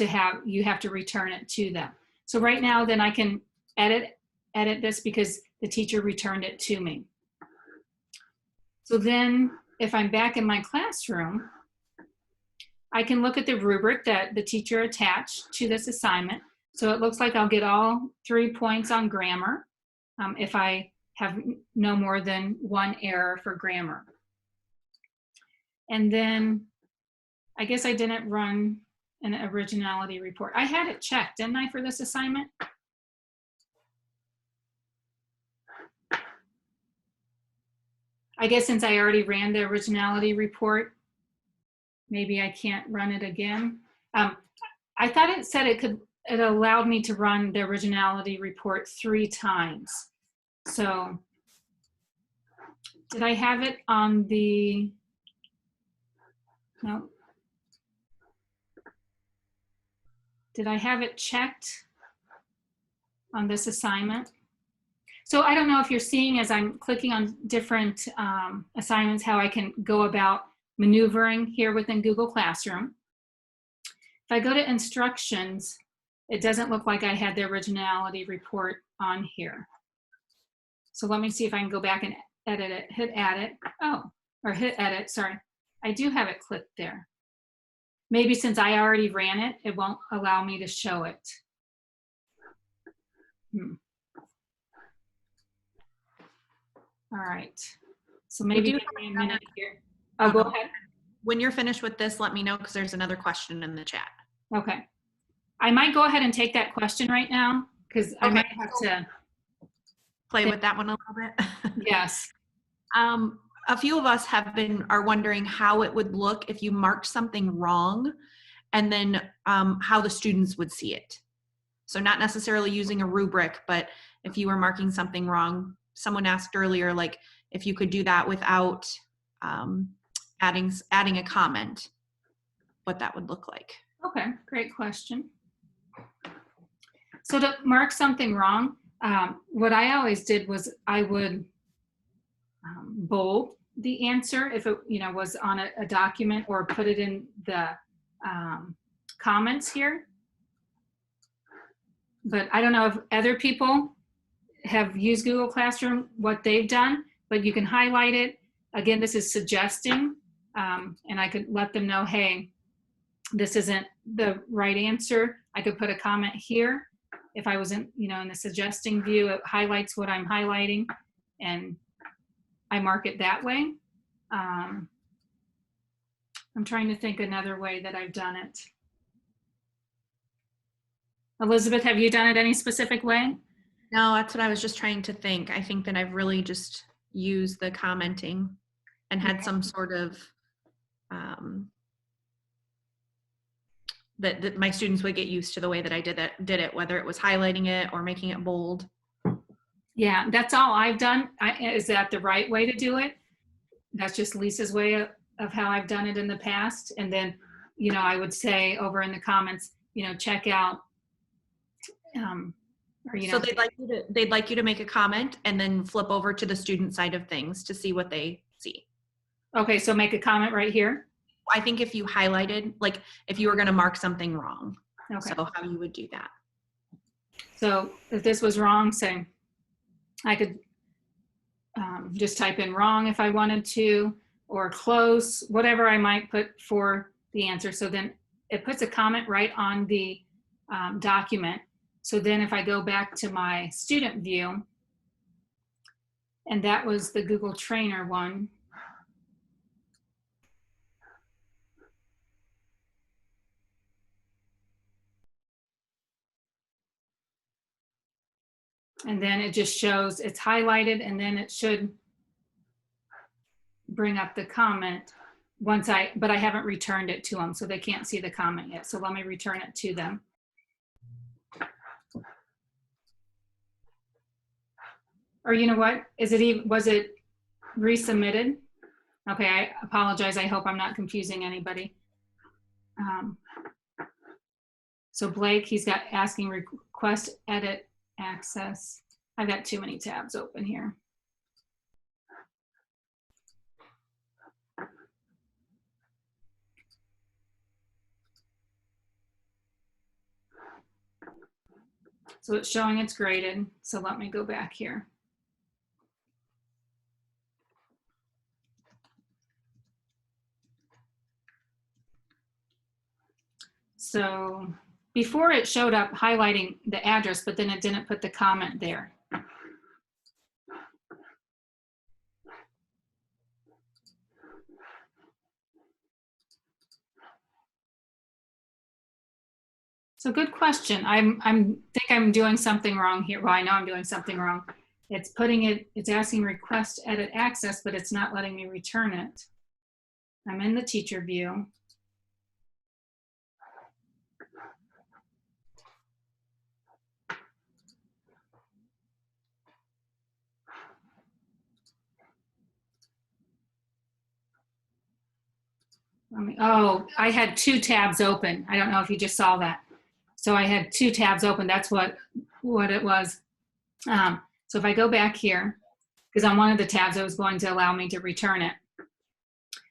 to return it to them. So right now, then I can edit this because the teacher returned it to me. So then if I'm back in my classroom, I can look at the rubric that the teacher attached to this assignment. So it looks like I'll get all 3 points on grammar if I have no more than 1 error for grammar. And then I guess I didn't run an originality report. I had it checked, didn't I, for this assignment? I guess since I already ran the originality report, maybe I can't run it again. I thought it said it allowed me to run the originality report 3 times. So did I have it on the, no. Did I have it checked on this assignment? So I don't know if you're seeing as I'm clicking on different assignments, how I can go about maneuvering here within Google Classroom. If I go to instructions, it doesn't look like I had the originality report on here. So let me see if I can go back and edit it, hit edit. Oh, or hit edit, sorry. I do have it clicked there. Maybe since I already ran it, it won't allow me to show it. All right. So maybe give me a minute here. Oh, go ahead. When you're finished with this, let me know because there's another question in the chat. Okay. I might go ahead and take that question right now because I might have to. play with that one a little bit? Yes. A few of us are wondering how it would look if you marked something wrong, and then how the students would see it. So not necessarily using a rubric, but if you were marking something wrong, someone asked earlier, like if you could do that without adding a comment, what that would look like. Okay, great question. So to mark something wrong, what I always did was I would bold the answer if it was on a document, or put it in the comments here. But I don't know if other people have used Google Classroom, what they've done, but you can highlight it. Again, this is suggesting, and I could let them know, hey, this isn't the right answer. I could put a comment here. If I wasn't, in the suggesting view, it highlights what I'm highlighting, and I mark it that way. I'm trying to think another way that I've done it. Elizabeth, have you done it any specific way? No, that's what I was just trying to think. I think that I've really just used the commenting and had some sort of that my students would get used to the way that I did it, whether it was highlighting it or making it bold. Yeah, that's all I've done. Is that the right way to do it? That's just Lisa's way of how I've done it in the past. And then, I would say over in the comments, check out, So they'd like you to make a comment and then flip over to the student side of things to see what they see. Okay, so make a comment right here. I think if you highlighted, like if you were going to mark something wrong, okay. So how you would do that. So if this was wrong, say, I could just type in wrong if I wanted to, or close, whatever I might put for the answer. So then it puts a comment right on the document. So then if I go back to my student view, and that was the Google Trainer one. And then it just shows it's highlighted, and then it should bring up the comment but I haven't returned it to them, so they can't see the comment yet. So let me return it to them. Or you know what? Was it resubmitted? Okay, I apologize. I hope I'm not confusing anybody. So Blake, he's got asking request edit access. I've got too many tabs open here. So it's showing it's graded. So let me go back here. So before it showed up highlighting the address, but then it didn't put the comment there. So good question. I think I'm doing something wrong here. Well, I know I'm doing something wrong. It's asking request edit access, but it's not letting me return it. I'm in the teacher view. Oh, I had two tabs open. I don't know if you just saw that. So I had two tabs open. That's what it was. So if I go back here, because on one of the tabs, it was going to allow me to return it.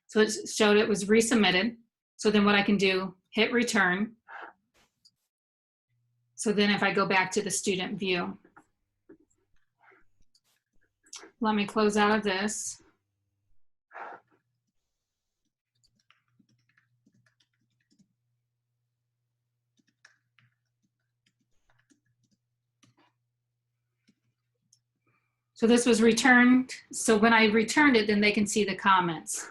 So it showed it was resubmitted. So then what I can do, hit return. So then if I go back to the student view, let me close out of this. So this was returned. So when I returned it, then they can see the comments.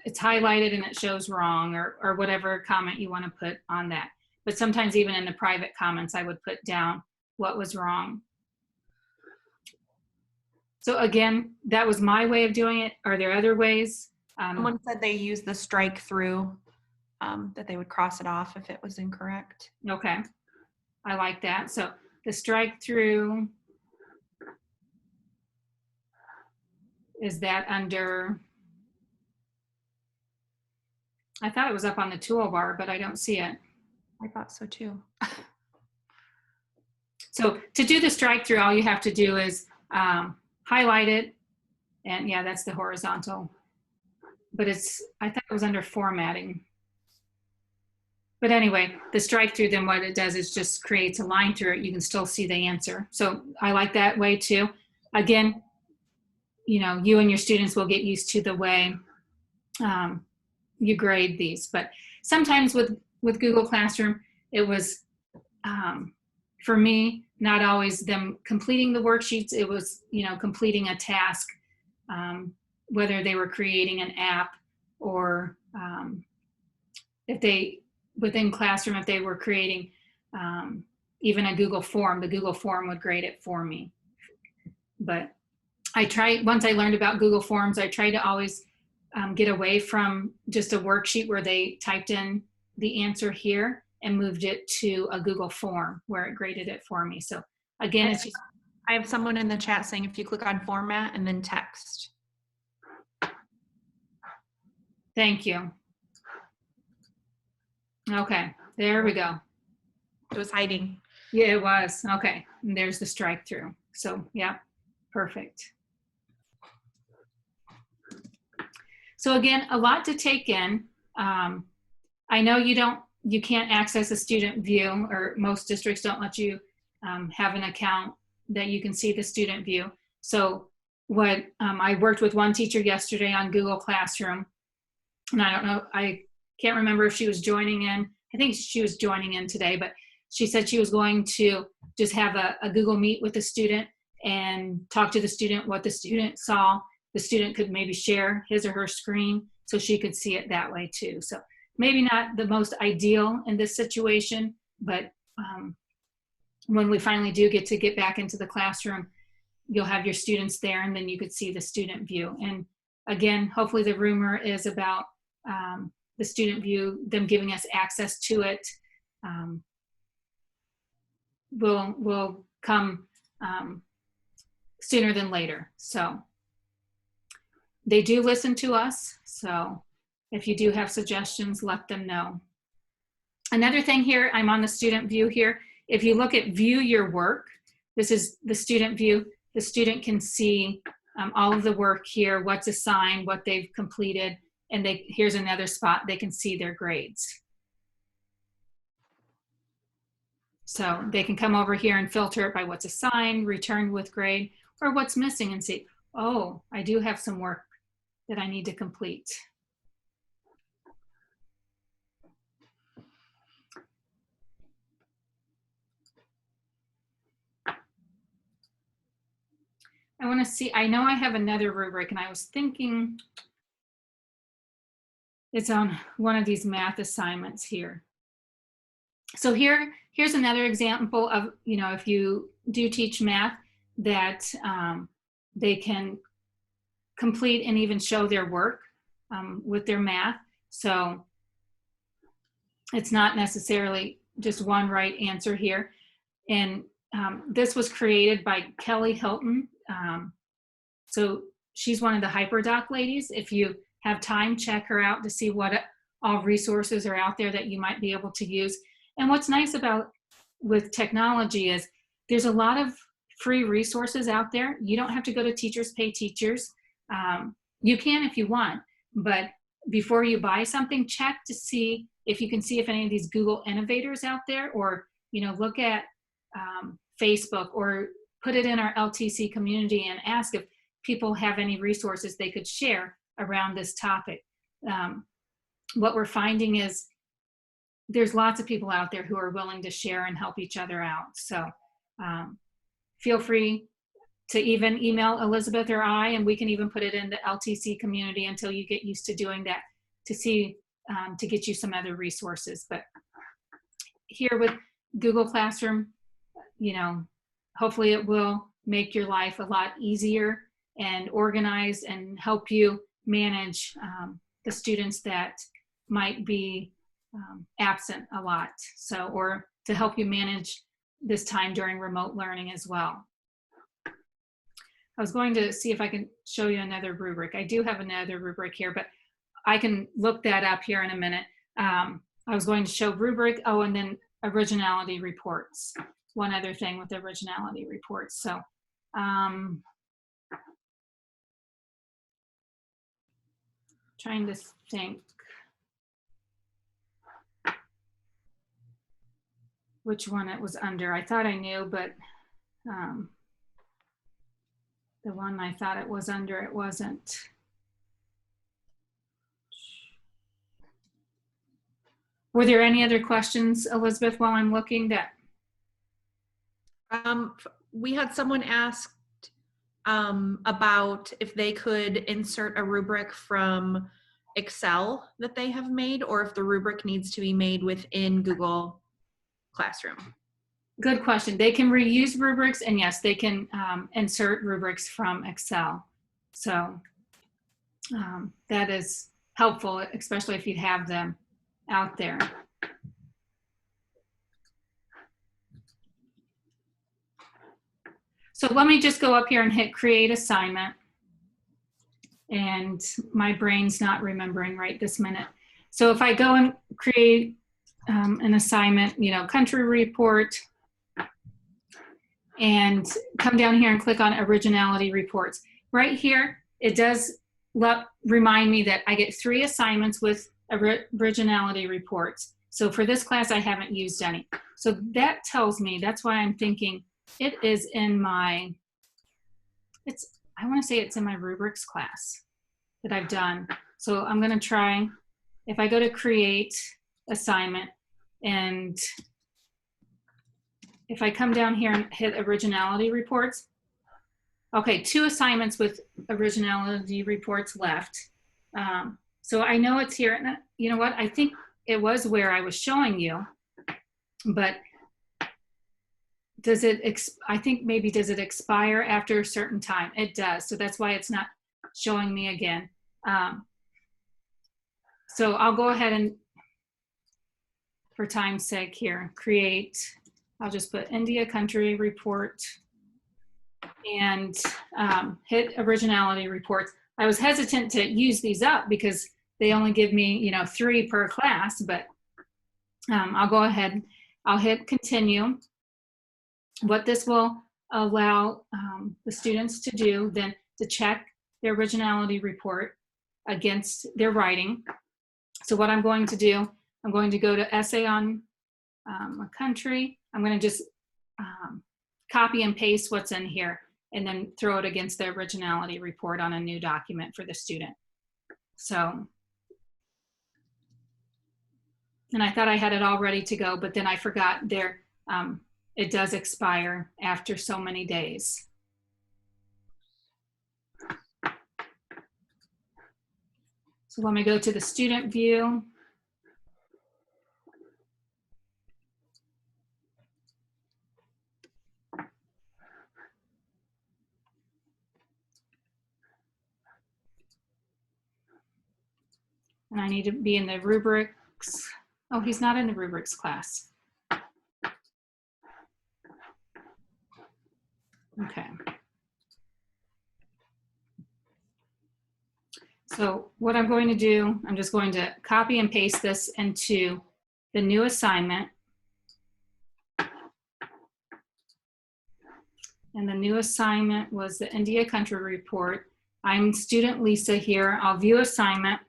It's highlighted and it shows wrong, or whatever comment you want to put on that. But sometimes even in the private comments, I would put down what was wrong. So again, that was my way of doing it. Are there other ways? Someone said they use the strike through, that they would cross it off if it was incorrect. Okay, I like that. So the strike through, is that under, I thought it was up on the toolbar, but I don't see it. I thought so too. So to do the strike through, all you have to do is highlight it. And yeah, that's the horizontal. But I thought it was under formatting. But anyway, the strike through, then what it does is just creates a line through it. You can still see the answer. So I like that way too. Again, you know, you and your students will get used to the way you grade these. But sometimes with Google Classroom, it was, for me, not always them completing the worksheets. It was, you know, completing a task, whether they were creating an app or if they, within Classroom, if they were creating even a Google form, the Google form would grade it for me. But once I learned about Google Forms, I tried to always get away from just a worksheet where they typed in the answer here and moved it to a Google form where it graded it for me. So again, it's just, I have someone in the chat saying if you click on format and then text. thank you. Okay, there we go. It was hiding. Yeah, it was. Okay, and there's the strike through. So yeah, perfect. So again, a lot to take in. I know you can't access a student view, or most districts don't let you have an account that you can see the student view. So what I worked with one teacher yesterday on Google Classroom, and I don't know, I can't remember if she was joining in. I think she was joining in today, but she said she was going to just have a Google Meet with the student and talk to the student what the student saw. The student could maybe share his or her screen so she could see it that way too. So maybe not the most ideal in this situation, but when we finally do get back into the classroom, you'll have your students there and then you could see the student view. And again, hopefully the rumor is about the student view, them giving us access to it, will come sooner than later. So they do listen to us. So if you do have suggestions, let them know. Another thing here, I'm on the student view here. If you look at view your work, this is the student view. The student can see all of the work here, what's assigned, what they've completed, and here's another spot they can see their grades. So they can come over here and filter it by what's assigned, returned with grade, or what's missing and see, oh, I do have some work that I need to complete. I want to see, I know I have another rubric and I was thinking it's on one of these math assignments here. So here's another example of, you know, if you do teach math, that they can complete and even show their work with their math. So it's not necessarily just one right answer here. And this was created by Kelly Hilton. So she's one of the HyperDoc ladies. If you have time, check her out to see what all resources are out there that you might be able to use. And what's nice about with technology is there's a lot of free resources out there. You don't have to go to Teachers Pay Teachers. You can if you want, but before you buy something, check to see if you can see if any of these Google innovators out there, or, you know, look at Facebook, or put it in our LTC community and ask if people have any resources they could share around this topic. What we're finding is there's lots of people out there who are willing to share and help each other out. So feel free to even email Elizabeth or I, and we can even put it in the LTC community until you get used to doing that, to see, to get you some other resources. But here with Google Classroom, you know, hopefully it will make your life a lot easier and organize and help you manage the students that might be absent a lot. So, or to help you manage this time during remote learning as well. I was going to see if I can show you another rubric. I do have another rubric here, but I can look that up here in a minute. I was going to show rubric, oh, and then originality reports. One other thing with originality reports. So, trying to think which one it was under. I thought I knew, but the one I thought it was under, it wasn't. Were there any other questions, Elizabeth, while I'm looking? That we had someone asked about if they could insert a rubric from Excel that they have made, or if the rubric needs to be made within Google Classroom. Good question. They can reuse rubrics, and yes, they can insert rubrics from Excel. So that is helpful, especially if you have them out there. So let me just go up here and hit create assignment. And my brain's not remembering right this minute. So if I go and create an assignment, you know, country report, and come down here and click on Originality Reports. Right here, it does remind me that I get 3 assignments with Originality Reports. So for this class, I haven't used any. So that tells me, that's why I'm thinking it is in my, I want to say it's in my rubrics class that I've done. So I'm going to try, if I go to create assignment, and if I come down here and hit Originality Reports, okay, 2 assignments with Originality Reports left. So I know it's here, and you know what? I think it was where I was showing you, but does it, I think maybe, does it expire after a certain time? It does, so that's why it's not showing me again. So I'll go ahead and, for time's sake here, create, I'll just put India country report and hit Originality Reports. I was hesitant to use these up because they only give me, you know, 3 per class, but I'll go ahead, I'll hit continue. What this will allow the students to do then to check their Originality Report against their writing. So what I'm going to do, I'm going to go to essay on a country. I'm going to just copy and paste what's in here and then throw it against the Originality Report on a new document for the student. So, and I thought I had it all ready to go, but then I forgot there, it does expire after so many days. So let me go to the student view. And I need to be in the rubrics. Oh, he's not in the rubrics class. Okay. So what I'm going to do, I'm just going to copy and paste this into the new assignment. And the new assignment was the India country report. I'm student Lisa here. I'll view assignment.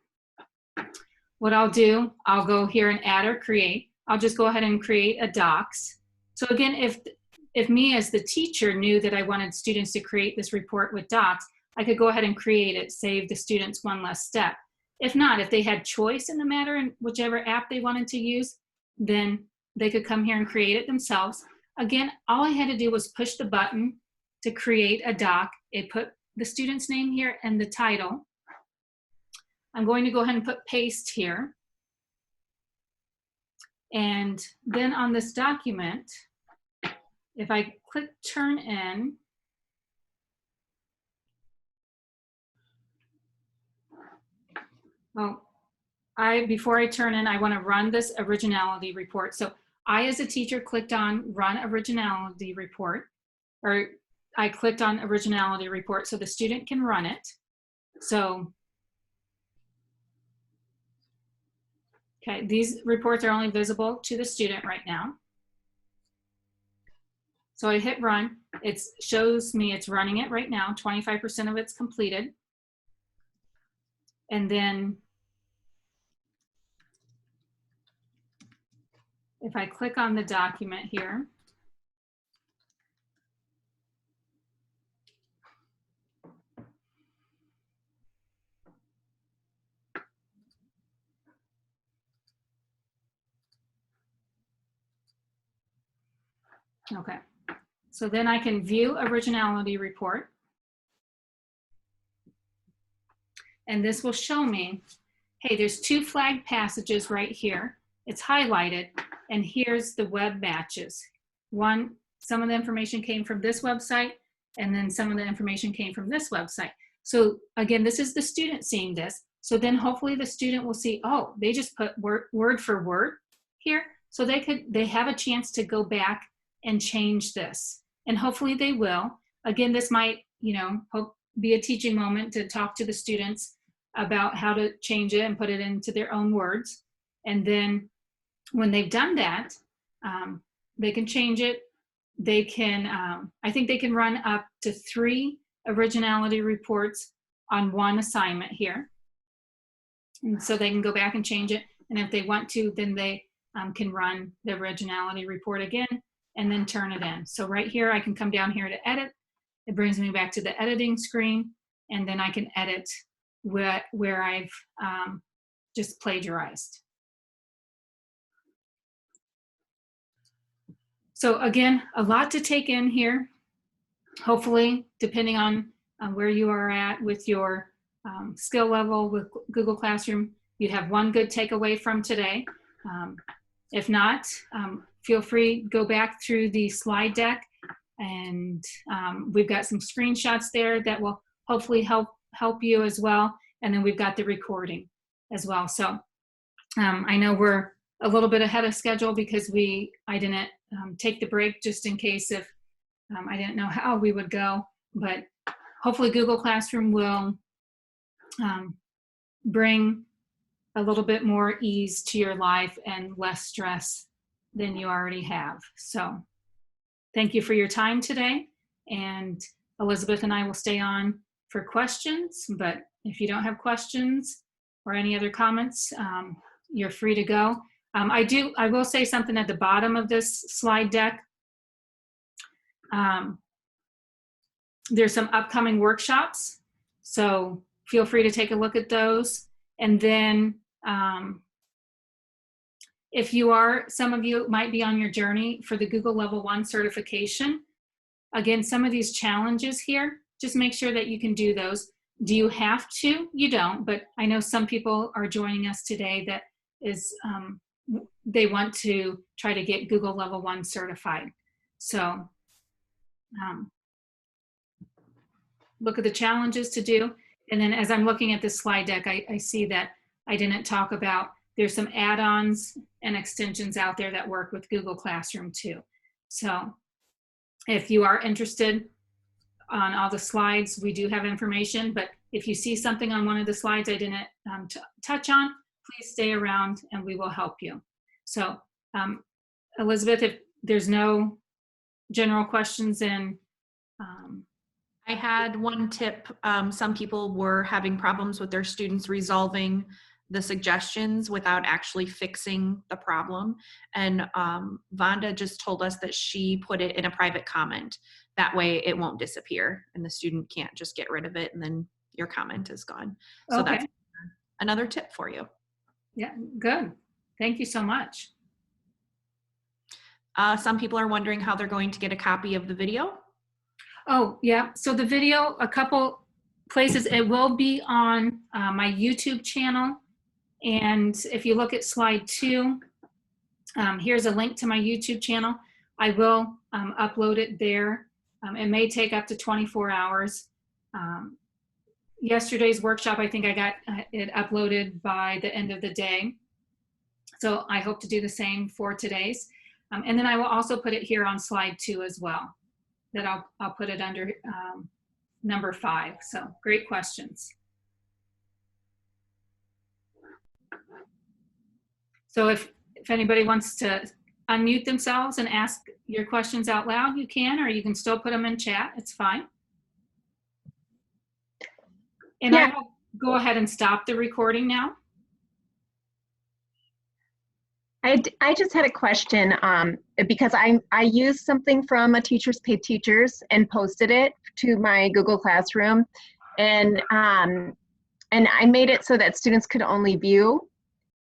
What I'll do, I'll go here and add or create. I'll just go ahead and create a docs. So again, if me as the teacher knew that I wanted students to create this report with docs, I could go ahead and create it, save the students one less step. If not, if they had choice in the matter and whichever app they wanted to use, then they could come here and create it themselves. Again, all I had to do was push the button to create a doc. It put the student's name here and the title. I'm going to go ahead and put paste here. And then on this document, if I click turn in, Oh, before I turn in, I want to run this originality report. So I, as a teacher, clicked on Run Originality Report, or I clicked on Originality Report so the student can run it. So, okay, these reports are only visible to the student right now. So I hit run. It shows me it's running it right now. 25% of it's completed. And then if I click on the document here, okay, so then I can view Originality Report. And this will show me, hey, there's 2 flagged passages right here. It's highlighted, and here's the web matches. One, some of the information came from this website, and then some of the information came from this website. So again, this is the student seeing this. So then hopefully the student will see, oh, they just put word for word here. So they have a chance to go back and change this. And hopefully they will. Again, this might, be a teaching moment to talk to the students about how to change it and put it into their own words. And then when they've done that, they can change it. They can, I think they can run up to 3 originality reports on one assignment here. And so they can go back and change it. And if they want to, then they can run the originality report again and then turn it in. So right here, I can come down here to edit. It brings me back to the editing screen, and then I can edit where I've just plagiarized. So again, a lot to take in here. Hopefully, depending on where you are at with your skill level with Google Classroom, you have one good takeaway from today. If not, feel free to go back through the slide deck, and we've got some screenshots there that will hopefully help you as well. And then we've got the recording as well. So I know we're a little bit ahead of schedule because I didn't take the break just in case if I didn't know how we would go, but hopefully Google Classroom will bring a little bit more ease to your life and less stress than you already have. So thank you for your time today. And Elizabeth and I will stay on for questions, but if you don't have questions or any other comments, you're free to go. I will say something at the bottom of this slide deck. There's some upcoming workshops, so feel free to take a look at those. And then if some of you might be on your journey for the Google Level 1 certification. Again, some of these challenges here, just make sure that you can do those. Do you have to? You don't, but I know some people are joining us today that they want to try to get Google Level 1 certified. So look at the challenges to do. And then as I'm looking at this slide deck, I see that I didn't talk about, there's some add-ons and extensions out there that work with Google Classroom too. So if you are interested on all the slides, we do have information, but if you see something on one of the slides I didn't touch on, please stay around and we will help you. So Elizabeth, if there's no general questions, and I had one tip. Some people were having problems with their students resolving the suggestions without actually fixing the problem. And Vonda just told us that she put it in a private comment. That way it won't disappear and the student can't just get rid of it and then your comment is gone. So okay. That's another tip for you. Yeah, good. Thank you so much. Some people are wondering how they're going to get a copy of the video. Oh, yeah. So the video, a couple places, it will be on my YouTube channel. And if you look at slide 2, here's a link to my YouTube channel. I will upload it there. It may take up to 24 hours. yesterday's workshop, I think I got it uploaded by the end of the day. So I hope to do the same for today's. And then I will also put it here on slide 2 as well. That I'll put it under number 5. So great questions. So if anybody wants to unmute themselves and ask your questions out loud, you can, or you can still put them in chat. It's fine. And Yeah. I will go ahead and stop the recording now. I just had a question because I used something from a Teachers Pay Teachers and posted it to my Google Classroom, and I made it so that students could only view